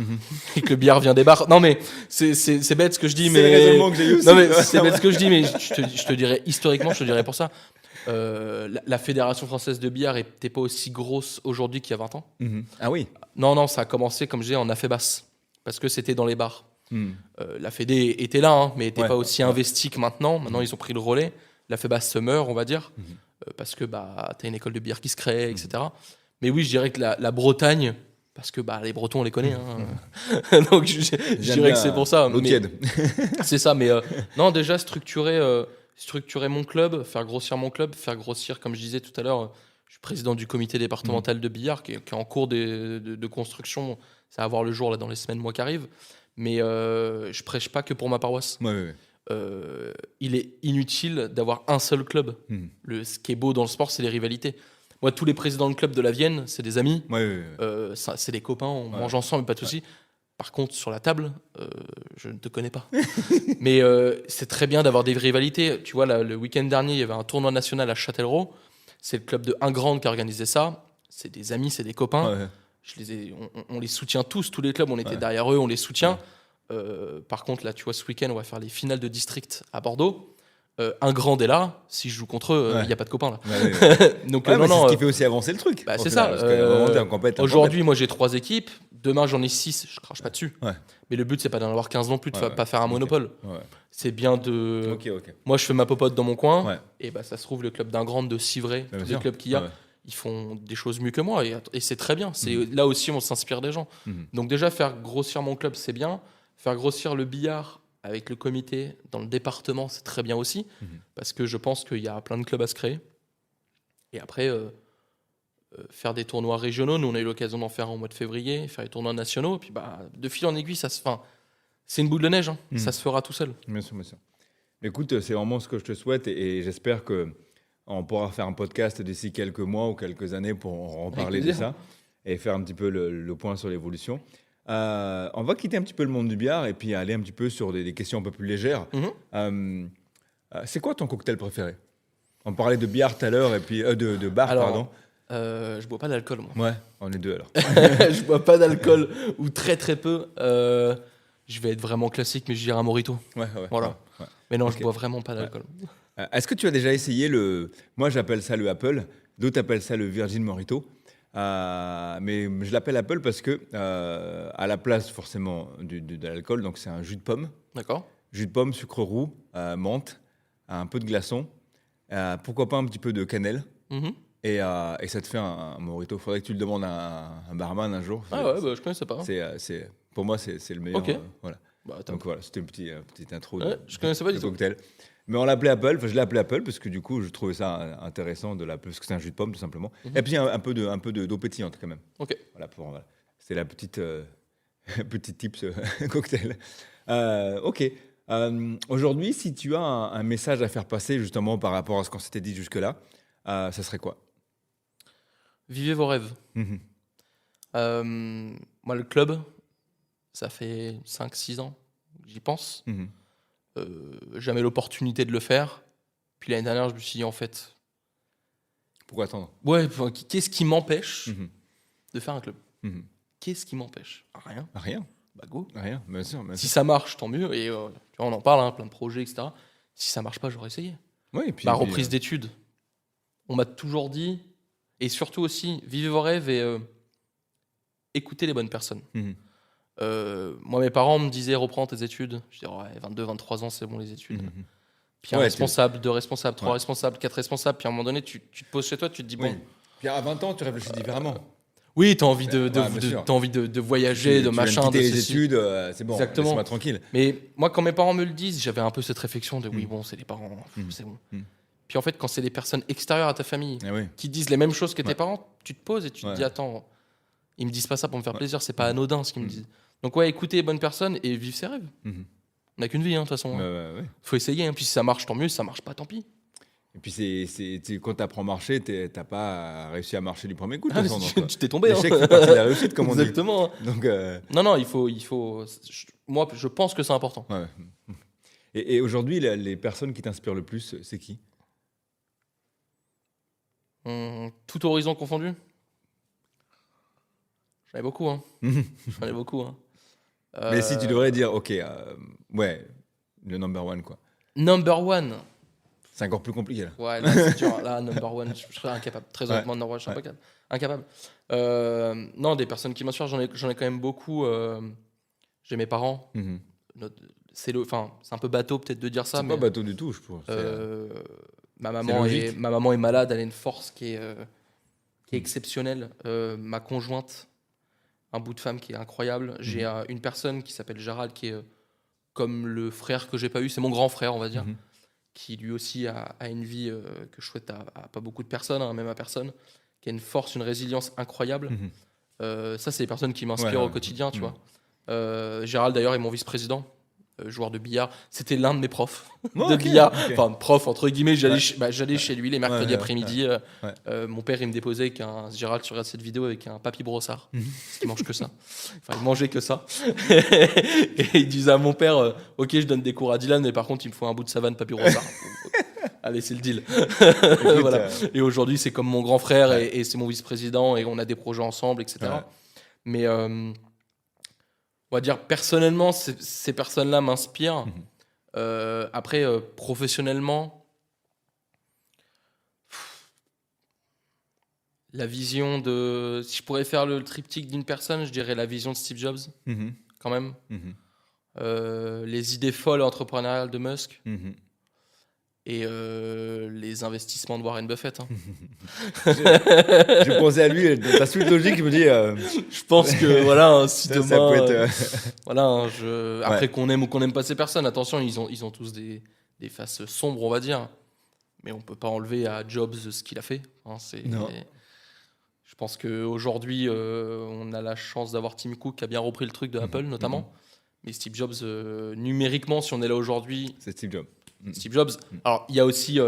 Et que le billard vient des bars. Non, mais c'est bête ce que je dis. C'est le raisonnement que j'ai eu aussi. Non, mais c'est bête ce que je dis, mais je te dirais, historiquement, je te dirais pour ça. La Fédération française de billard n'était pas aussi grosse aujourd'hui qu'il y a 20 ans. Ah oui? Non, ça a commencé, comme je disais, en Affaibas. Parce que c'était dans les bars. La Fédé était là, mais n'était pas aussi investie que maintenant. Maintenant, ils ont pris le relais. La Fédé se meurt, on va dire, parce que tu as une école de billard qui se crée, etc. Mais oui, je dirais que la Bretagne, parce que les Bretons, on les connaît. Donc, je dirais que c'est pour ça. L'eau tiède. C'est ça, mais non, déjà, structurer mon club, faire grossir mon club, faire grossir, comme je disais tout à l'heure, je suis président du comité départemental de billard qui est en cours de construction. Ça va voir le jour là, dans les semaines, mois qui arrivent. Mais je prêche pas que pour ma paroisse. Il est inutile d'avoir un seul club. Ce qui est beau dans le sport, c'est les rivalités. Moi, tous les présidents de club de la Vienne, c'est des amis. C'est des copains, on mange ensemble, pas de souci. Par contre, sur la table, je ne te connais pas. Mais c'est très bien d'avoir des rivalités. Tu vois, le week-end dernier, il y avait un tournoi national à Châtellerault. C'est le club de Ingrande qui a organisé ça. C'est des amis, c'est des copains. On les soutient tous les clubs, on était derrière eux, on les soutient. Par contre, là, tu vois, ce week-end, on va faire les finales de district à Bordeaux. Ingrande est là, si je joue contre eux, il n'y a pas de copains là. Donc, c'est ce qui fait aussi avancer le truc. C'est ça. Aujourd'hui, moi j'ai 3 équipes. Demain, j'en ai 6. Je crache pas dessus. Mais le but, c'est pas d'en avoir 15 non plus, de pas faire un monopole. C'est bien de. Moi, je fais ma popote dans mon coin. Et ça se trouve, le club d'Ingrande, de Civray, tous les clubs qu'il y a, ils font des choses mieux que moi. Et c'est très bien. Là aussi, on s'inspire des gens. Donc, déjà, faire grossir mon club, c'est bien. Faire grossir le billard avec le comité dans le département, c'est très bien aussi, parce que je pense qu'il y a plein de clubs à se créer. Et après, faire des tournois régionaux, nous on a eu l'occasion d'en faire en mois de février, faire des tournois nationaux, et puis de fil en aiguille, c'est une boule de neige, ça se fera tout seul. Bien sûr. Écoute, c'est vraiment ce que je te souhaite, et j'espère qu'on pourra faire un podcast d'ici quelques mois ou quelques années pour en parler de ça, et faire un petit peu le point sur l'évolution. On va quitter un petit peu le monde du billard et puis aller un petit peu sur des questions un peu plus légères. C'est quoi ton cocktail préféré? On parlait de billard tout à l'heure et puis de bar, pardon. Je bois pas d'alcool, moi. Ouais, on est deux alors. Je bois pas d'alcool ou très très peu. Je vais être vraiment classique, mais je dirais un mojito. Voilà. Mais non, je bois vraiment pas d'alcool. Est-ce que tu as déjà essayé moi j'appelle ça le Apple, d'autres appellent ça le Virgin Mojito. Mais je l'appelle Apple parce que à la place forcément de l'alcool, donc c'est un jus de pomme. D'accord. Jus de pomme, sucre roux, menthe, un peu de glaçon, pourquoi pas un petit peu de cannelle. Et ça te fait un mojito. Faudrait que tu le demandes à un barman un jour. Je connaissais pas. Pour moi c'est le meilleur. Voilà. Donc voilà, c'était une petite intro je connaissais pas du tout. Cocktail. Mais on l'appelait Apple, je l'ai appelé Apple parce que du coup, je trouvais ça intéressant de l'appeler, parce que c'est un jus de pomme tout simplement. Et puis un peu d'eau pétillante quand même. Voilà, c'est la petite tips cocktail. Ok. Aujourd'hui, si tu as un message à faire passer justement par rapport à ce qu'on s'était dit jusque-là, ça serait quoi? Vivez vos rêves. Moi, le club, ça fait 5-6 ans que j'y pense. Jamais l'opportunité de le faire. Puis l'année dernière, je me suis dit, en fait... Pourquoi attendre? Ouais, qu'est-ce qui m'empêche de faire un club? Qu'est-ce qui m'empêche? Rien. Rien. Bah go. Rien, bien sûr. Si ça marche, tant mieux. Et tu vois, on en parle, plein de projets, etc. Si ça marche pas, j'aurais essayé. Oui, et puis, reprise d'études. On m'a toujours dit, et surtout aussi, vivez vos rêves et écoutez les bonnes personnes. Moi, mes parents me disaient, reprends tes études. Je disais, ouais, 22, 23 ans, c'est bon les études. Puis un responsable, 2 responsables, 3 responsables, 4 responsables. Puis à un moment donné, tu te poses chez toi, tu te dis, bon. Puis à 20 ans, tu réfléchis différemment. Oui, t'as envie t'as envie de voyager, de machin. Tu viens de quitter les études, c'est bon, laisse-moi tranquille. Mais moi, quand mes parents me le disent, j'avais un peu cette réflexion de oui, bon, c'est les parents, c'est bon. Puis en fait, quand c'est des personnes extérieures à ta famille qui disent les mêmes choses que tes parents, tu te poses et tu te dis, attends, ils me disent pas ça pour me faire plaisir, c'est pas anodin ce qu'ils me disent. Donc ouais, écoutez les bonnes personnes et vivre ses rêves. On n'a qu'une vie, de toute façon. Faut essayer, puis si ça marche, tant mieux, si ça marche pas, tant pis. Et puis quand tu apprends à marcher, t'as pas réussi à marcher du premier coup. Tu t'es tombé. L'échec fait partie de la réussite, comme on dit. Exactement. Donc, Non, il faut. Moi, je pense que c'est important. Ouais. Et aujourd'hui, les personnes qui t'inspirent le plus, c'est qui? Tout horizon confondu. J'en ai beaucoup. J'en ai beaucoup. Mais si tu devrais dire, ok, ouais, le number one, quoi. Number one. C'est encore plus compliqué, là. Ouais, là, c'est dur. Là, number one, je serais incapable. Très honnêtement, number one, je serais incapable. Non, des personnes qui m'inspirent, j'en ai quand même beaucoup. J'ai mes parents. C'est un peu bateau, peut-être, de dire ça. C'est pas bateau du tout, je trouve. Ma maman est malade, elle a une force qui est exceptionnelle. Ma conjointe, un bout de femme qui est incroyable. J'ai une personne qui s'appelle Gérald, qui est comme le frère que j'ai pas eu. C'est mon grand frère, on va dire. Qui lui aussi a une vie que je souhaite à pas beaucoup de personnes, même à personne, qui a une force, une résilience incroyable. Ça, c'est les personnes qui m'inspirent au quotidien, tu vois. Gérald, d'ailleurs, est mon vice-président, joueur de billard. C'était l'un de mes profs de billard. Enfin, prof, entre guillemets, j'allais chez lui les mercredis après-midi. Mon père, il me déposait avec Gérald, tu regardes cette vidéo, avec un papy brossard. Parce qu'il mange que ça. Enfin, il mangeait que ça. Et il disait à mon père, ok, je donne des cours à Dylan, mais par contre, il me faut un bout de savane papy brossard. Allez, c'est le deal. Voilà. Et aujourd'hui, c'est comme mon grand frère et c'est mon vice-président et on a des projets ensemble, etc. Mais on va dire personnellement, ces personnes-là m'inspirent. Après, professionnellement, la vision de... Si je pourrais faire le triptyque d'une personne, je dirais la vision de Steve Jobs, quand même. Les idées folles entrepreneuriales de Musk. Et les investissements de Warren Buffett. Je pensais à lui, dans ta suite logique, je me dis... Je pense que, voilà, si demain... Ça peut être... voilà, après qu'on aime ou qu'on n'aime pas ces personnes, attention, ils ont tous des faces sombres, on va dire. Mais on ne peut pas enlever à Jobs ce qu'il a fait. Non. Je pense qu'aujourd'hui, on a la chance d'avoir Tim Cook qui a bien repris le truc de Apple, notamment. Mais Steve Jobs, numériquement, si on est là aujourd'hui... C'est Steve Jobs. Steve Jobs. Alors, il y a aussi,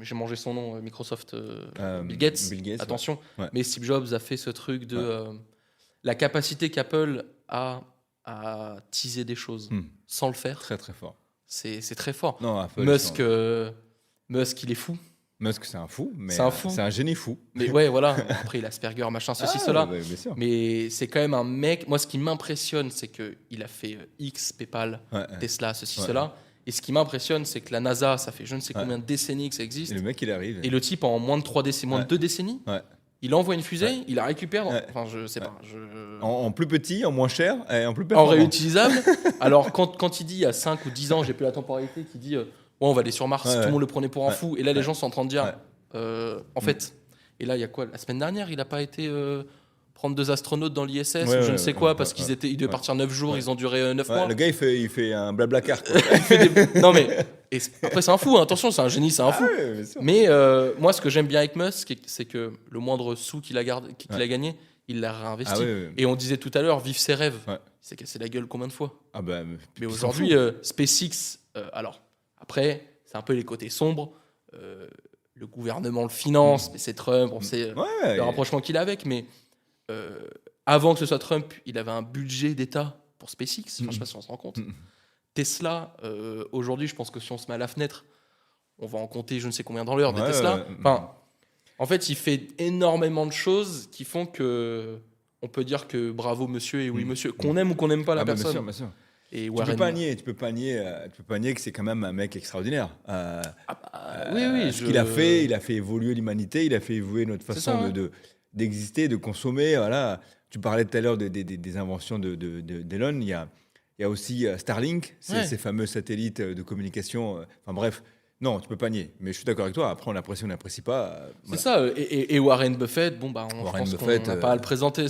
j'ai mangé son nom, Microsoft, Bill Gates. Attention. Mais Steve Jobs a fait ce truc de la capacité qu'Apple a à teaser des choses sans le faire. Très, très fort. C'est très fort. Non, Apple, Musk, il est fou. Musk, c'est un fou, mais c'est un génie fou. Mais ouais, voilà. Après, il a Asperger, machin, ceci, cela. Ouais, bien sûr. Mais c'est quand même un mec. Moi, ce qui m'impressionne, c'est qu'il a fait X, PayPal, Tesla, ceci, cela. Et ce qui m'impressionne, c'est que la NASA, ça fait je ne sais combien de décennies que ça existe. Et le mec, il arrive. Et le type, en moins de 2 décennies, il envoie une fusée, il la récupère. Enfin, je sais pas. En plus petit, en moins cher, et en plus performant. En réutilisable. Alors, quand il dit il y a 5 ou 10 ans, j'ai plus la temporalité, qui dit on va aller sur Mars, tout le monde le prenait pour un fou. Et là, les gens sont en train de dire en fait. Et là, il y a quoi? La semaine dernière, il n'a pas été prendre 2 astronautes dans l'ISS ou je ne sais quoi, parce qu'ils devaient partir 9 jours, ils ont duré 9 mois. Le gars, il fait un blabla car. Non, mais après, c'est un fou, hein. Attention, c'est un génie, c'est un fou. Mais moi, ce que j'aime bien avec Musk, c'est que le moindre sou qu'il a gagné, il l'a réinvesti. Et on disait tout à l'heure, vivre ses rêves. Il s'est cassé la gueule combien de fois? Mais aujourd'hui, SpaceX Alors, après, c'est un peu les côtés sombres. Le gouvernement le finance, mais c'est Trump, on sait le rapprochement qu'il a avec. Mais avant que ce soit Trump, il avait un budget d'État pour SpaceX. Je ne sais pas si on se rend compte. Tesla, aujourd'hui, je pense que si on se met à la fenêtre, on va en compter je ne sais combien dans l'heure de Tesla. Enfin, en fait, il fait énormément de choses qui font que on peut dire que bravo monsieur et oui monsieur, qu'on aime ou qu'on n'aime pas la personne. Bien sûr. Et tu peux pas nier que c'est quand même un mec extraordinaire. Oui. Ce qu'il a fait, il a fait évoluer l'humanité, il a fait évoluer notre façon d'exister, de consommer. Voilà. Tu parlais tout à l'heure des inventions d'Elon. Il y a aussi Starlink, ces fameux satellites de communication. Enfin bref. Non, tu peux pas nier. Mais je suis d'accord avec toi. Après, on apprécie, on n'apprécie pas. C'est ça. Et Warren Buffett, je pense qu'on n'a pas à le présenter.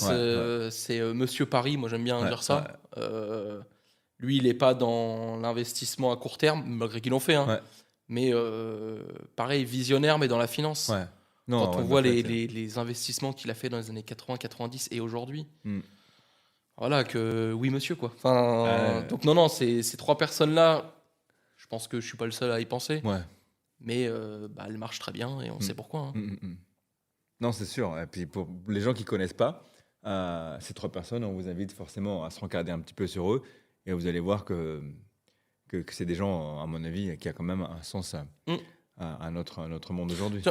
C'est Monsieur Paris. Moi, j'aime bien dire ça. Lui, il n'est pas dans l'investissement à court terme, malgré qu'ils l'ont fait. Mais pareil, visionnaire, mais dans la finance. Non, quand on voit les investissements qu'il a fait dans les années 80, 90 et aujourd'hui, voilà, que oui, monsieur, quoi. Donc, non, ces trois personnes-là, je pense que je suis pas le seul à y penser. Mais elles marchent très bien et on sait pourquoi. Non, c'est sûr. Et puis pour les gens qui connaissent pas ces trois personnes, on vous invite forcément à se regarder un petit peu sur eux et vous allez voir que c'est des gens, à mon avis, qui a quand même un sens à notre monde aujourd'hui.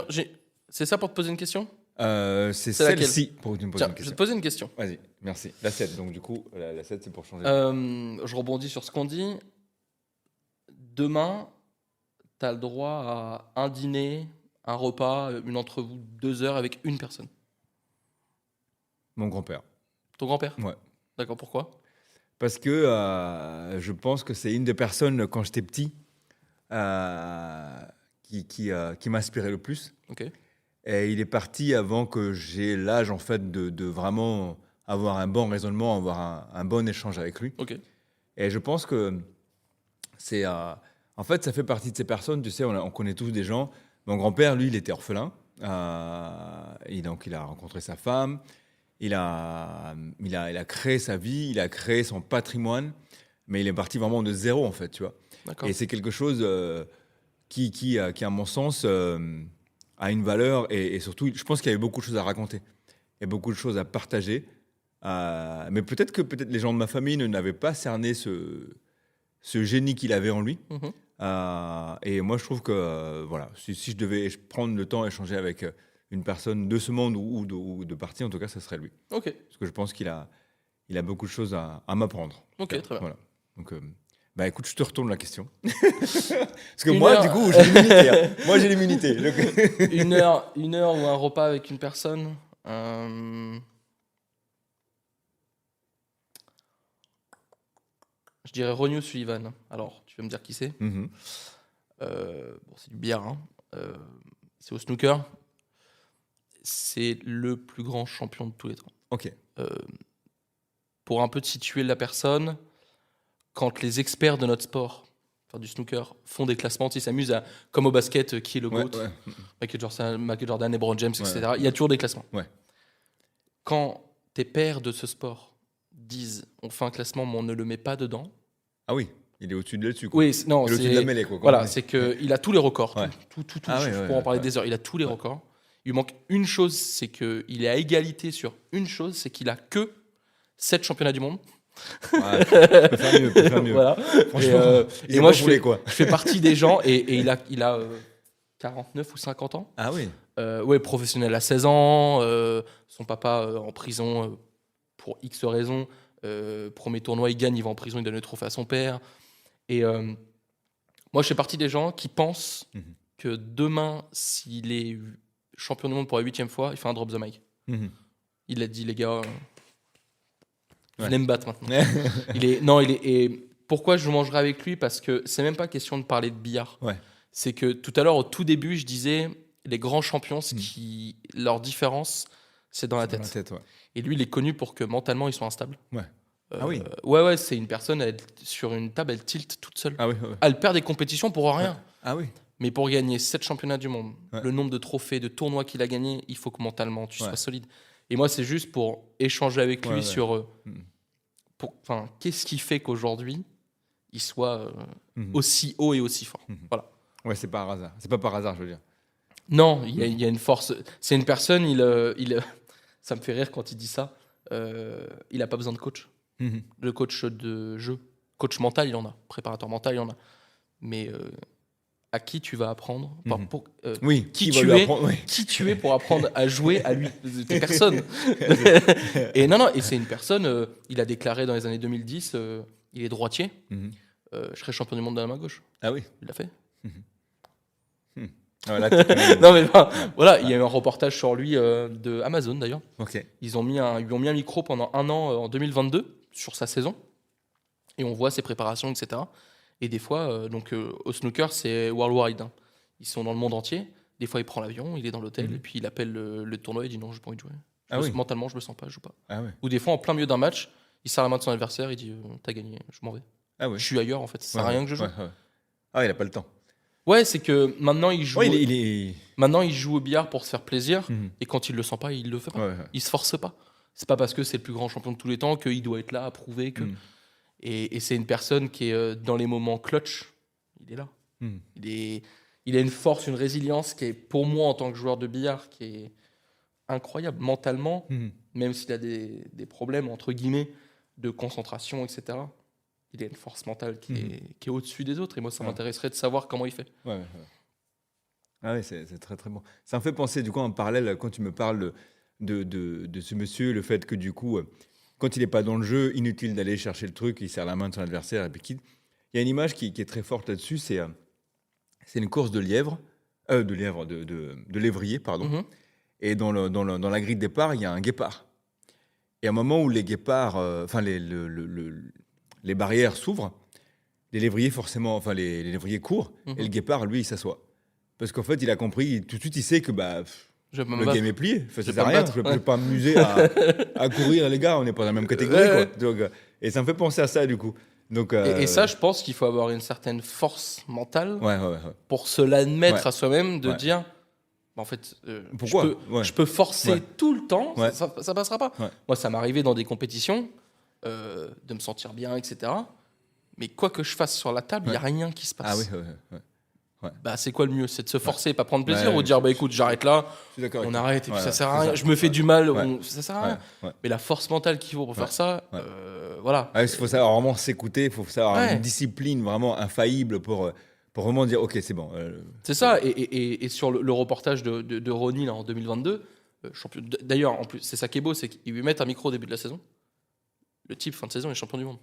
C'est ça pour te poser une question ? C'est celle-ci pour te poser une question. Je vais te poser une question. Vas-y, merci. La 7, donc du coup, la 7, c'est pour changer. Je rebondis sur ce qu'on dit. Demain, tu as le droit à un dîner, un repas, une entrevue 2 heures avec une personne. Mon grand-père. Ton grand-père ? Ouais. D'accord, pourquoi ? Parce que je pense que c'est une des personnes, quand j'étais petit, qui m'inspirait le plus. Ok. Et il est parti avant que j'ai l'âge, en fait, de vraiment avoir un bon raisonnement, avoir un bon échange avec lui. Ok. Et je pense que c'est... en fait, ça fait partie de ces personnes, tu sais, on connaît tous des gens. Mon grand-père, lui, il était orphelin. Et donc, il a rencontré sa femme. Il a créé sa vie, il a créé son patrimoine. Mais il est parti vraiment de zéro, en fait, tu vois. D'accord. Et c'est quelque chose qui, à mon sens, a une valeur. Et surtout, je pense qu'il y avait beaucoup de choses à raconter. Il y a beaucoup de choses à partager. Mais peut-être que les gens de ma famille n'avaient pas cerné ce génie qu'il avait en lui. Et moi, je trouve que voilà, si je devais prendre le temps d'échanger avec une personne de ce monde ou de partie, en tout cas, ça serait lui. Ok. Parce que je pense qu'il a beaucoup de choses à m'apprendre. Ok, très bien. Voilà. Donc, écoute, je te retourne la question. Parce que moi, du coup, j'ai l'immunité. Moi, j'ai l'immunité. Une heure ou un repas avec une personne. Je dirais Ronnie Sullivan. Alors, tu vas me dire qui c'est. C'est du billard. C'est au snooker. C'est le plus grand champion de tous les temps. Ok. Pour un peu te situer la personne, quand les experts de notre sport, du snooker, font des classements, ils s'amusent comme au basket, qui est le GOAT, Michael Jordan, LeBron James, etc. Il y a toujours des classements. Quand tes pairs de ce sport disent on fait un classement mais on ne le met pas dedans. Ah oui, il est au-dessus de là-dessus. Oui, non, il est au-dessus de la mêlée. Voilà, c'est qu'il a tous les records. Tout, je pourrais en parler des heures. Il a tous les records. Il lui manque une chose, c'est qu'il est à égalité sur une chose, c'est qu'il a que 7 championnats du monde. Peut faire mieux. Voilà. Et moi, je fais partie des gens, et il a 49 ou 50 ans. Ah oui. Professionnel à 16 ans, son papa en prison pour X raisons. Premier tournoi, il gagne, il va en prison, il donne le trophée à son père. Et moi, je fais partie des gens qui pensent que demain, s'il est champion du monde pour la 8e fois, il fait un drop the mic. Il a dit, les gars, venez me battre maintenant. Et pourquoi je mangerai avec lui ? Parce que c'est même pas question de parler de billard. C'est que tout à l'heure, au tout début, je disais, les grands champions, leur différence, c'est dans la tête. Et lui, il est connu pour que mentalement, ils soient instables. Ah oui. Ouais, c'est une personne, sur une table, elle tilte toute seule. Elle perd des compétitions pour rien. Ah oui. Mais pour gagner 7 championnats du monde, le nombre de trophées, de tournois qu'il a gagnés, il faut que mentalement, tu sois solide. Et moi, c'est juste pour échanger avec lui sur... qu'est-ce qui fait qu'aujourd'hui, il soit aussi haut et aussi fort. Voilà. Ouais, c'est pas par hasard. C'est pas par hasard, je veux dire. Non, il y a une force. C'est une personne, ça me fait rire quand il dit ça. Il n'a pas besoin de coach. Le coach de jeu. Coach mental, il en a. Préparateur mental, il en a. Mais à qui tu vas apprendre qui tu es pour apprendre à jouer à lui. Personne. Et et c'est une personne, il a déclaré dans les années 2010, il est droitier. Je serai champion du monde de la main gauche. Ah oui. Il l'a fait. Ah, là, non mais voilà, il y a eu un reportage sur lui de Amazon d'ailleurs. Okay. Ils lui ont mis un micro pendant 1 an en 2022 sur sa saison et on voit ses préparations, etc. Et des fois, au snooker, c'est worldwide. Hein. Ils sont dans le monde entier. Des fois, il prend l'avion, il est dans l'hôtel et puis il appelle le tournoi et dit non, je n'ai pas envie de jouer. Mentalement, je me sens pas, je joue pas. Ah oui. Ou des fois, en plein milieu d'un match, il serre la main de son adversaire, il dit t'as gagné, je m'en vais. Ah oui. Je suis ailleurs en fait, ça sert à rien que je joue. Ah, il a pas le temps. Ouais, c'est que maintenant il joue. Ouais, Maintenant il joue au billard pour se faire plaisir et quand il le sent pas, il le fait pas. Il se force pas. C'est pas parce que c'est le plus grand champion de tous les temps qu'il doit être là à prouver que. Et c'est une personne qui est dans les moments clutch, il est là. Il a une force, une résilience qui est pour moi en tant que joueur de billard qui est incroyable mentalement, même s'il a des problèmes entre guillemets de concentration, etc. Il a une force mentale qui est au-dessus des autres. Et moi, ça m'intéresserait de savoir comment il fait. Ah oui, c'est très, très bon. Ça me fait penser, du coup, en parallèle, quand tu me parles de ce monsieur, le fait que, du coup, quand il n'est pas dans le jeu, inutile d'aller chercher le truc, il serre la main de son adversaire et puis quitte. Il y a une image qui est très forte là-dessus, c'est une course de lièvre, de lévrier, pardon. Et dans la grille de départ, il y a un guépard. Et à un moment où les guépards, les barrières s'ouvrent, les lévriers forcément, enfin les lévriers courent, et le guépard, lui, il s'assoit. Parce qu'en fait, il a compris, tout de suite, il sait que le game est plié. Ça sert à rien, je ne vais pas m'amuser à courir, les gars, on n'est pas dans la même catégorie. Quoi. Donc, et ça me fait penser à ça, du coup. Donc, et ça, je pense qu'il faut avoir une certaine force mentale pour se l'admettre à soi-même, de dire... En fait, pourquoi je peux forcer tout le temps, ça passera pas. Moi, ça m'est arrivé dans des compétitions de me sentir bien, etc. Mais quoi que je fasse sur la table, il n'y a rien qui se passe. C'est quoi le mieux? C'est de se forcer, pas prendre plaisir, ou de dire écoute, j'arrête là, on arrête, et puis ça sert à rien. Je me fais du mal, ça sert à rien. Mais la force mentale qu'il faut pour faire ça, voilà. Il faut savoir vraiment s'écouter, il faut savoir une discipline vraiment infaillible pour vraiment dire ok, c'est bon. C'est ça. Et sur le reportage de Ronnie là, en 2022, champion. D'ailleurs, en plus, c'est ça qui est beau, c'est qu'ils lui mettent un micro au début de la saison. Le type, fin de saison, est champion du monde.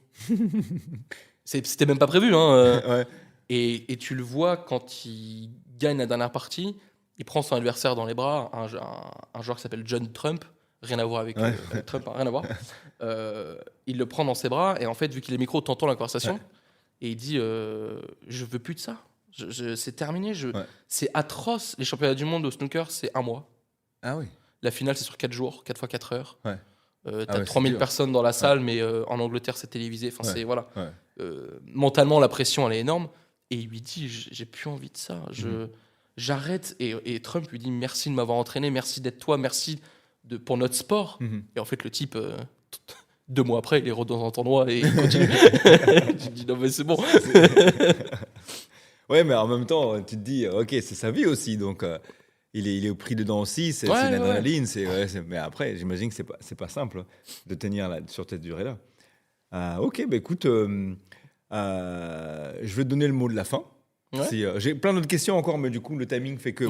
C'était même pas prévu. Hein, et tu le vois quand il gagne la dernière partie, il prend son adversaire dans les bras, un joueur qui s'appelle John Trump, rien à voir avec Trump, rien à voir. Il le prend dans ses bras, et en fait, vu qu'il est micro, t'entends la conversation, et il dit je veux plus de ça. C'est terminé. C'est atroce. Les championnats du monde au snooker, c'est 1 mois. Ah oui. La finale, c'est sur 4 jours, 4 fois 4 heures. T'as 3000 personnes dans la salle, mais en Angleterre, c'est télévisé. Enfin, c'est, voilà. Mentalement, la pression, elle est énorme. Et il lui dit, j'ai plus envie de ça. J'arrête. Et Trump lui dit, merci de m'avoir entraîné, merci d'être toi, merci pour notre sport. Et en fait, le type, 2 mois après, il est dans un tournoi et il continue. Tu te dis, non, mais c'est bon. Ouais, mais en même temps, tu te dis, ok, c'est sa vie aussi. Donc, il est pris dedans aussi. C'est l'adrénaline. Mais après, j'imagine que c'est pas simple de tenir sur cette durée-là. Ok, écoute, je vais te donner le mot de la fin. J'ai plein d'autres questions encore, mais du coup, le timing fait que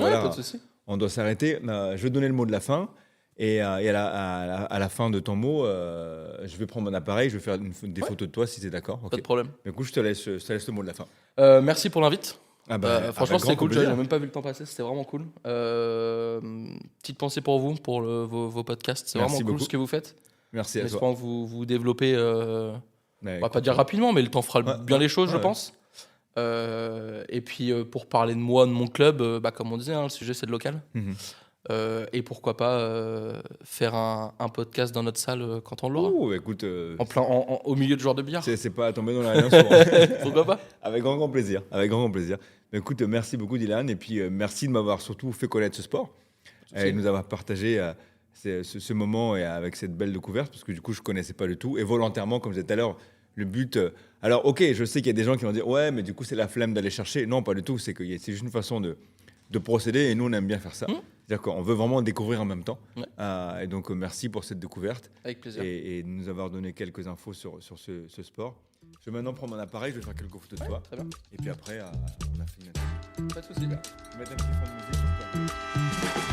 on doit s'arrêter. Je vais te donner le mot de la fin. Et à la fin de ton mot, je vais prendre mon appareil, je vais faire des photos de toi si tu es d'accord. Pas de problème. Du coup, je te laisse le mot de la fin. Merci pour l'invite. Franchement, c'était cool. J'avais même pas vu le temps passer. C'était vraiment cool. Petite pensée pour vous, pour vos podcasts. C'est vraiment cool ce que vous faites. Merci à toi. J'espère que vous développez. On va pas dire rapidement, mais le temps fera bien les choses, je pense. Et puis, pour parler de moi, de mon club, comme on disait, le sujet, c'est de local. Et pourquoi pas faire un podcast dans notre salle quand on l'aura. Écoute, au milieu de joueurs de billard. C'est pas à tomber dans la rien souvent. Pourquoi pas. Avec grand plaisir. Mais écoute, merci beaucoup Dylan, et puis merci de m'avoir surtout fait connaître ce sport et de nous avoir partagé ce moment et avec cette belle découverte, parce que du coup je connaissais pas du tout, et volontairement, comme je disais tout à l'heure, le but Alors, ok, je sais qu'il y a des gens qui vont dire ouais, mais du coup, c'est la flemme d'aller chercher. Non, pas du tout. C'est juste une façon de procéder et nous, on aime bien faire ça. C'est-à-dire qu'on veut vraiment découvrir en même temps. Ouais. Et donc, merci pour cette découverte. Avec plaisir. Et de nous avoir donné quelques infos sur ce sport. Je vais maintenant prendre mon appareil, je vais faire quelques photos de toi. Très bien. Et puis après, on a fini. Pas de soucis. Je vais mettre un petit fond de musique sur toi.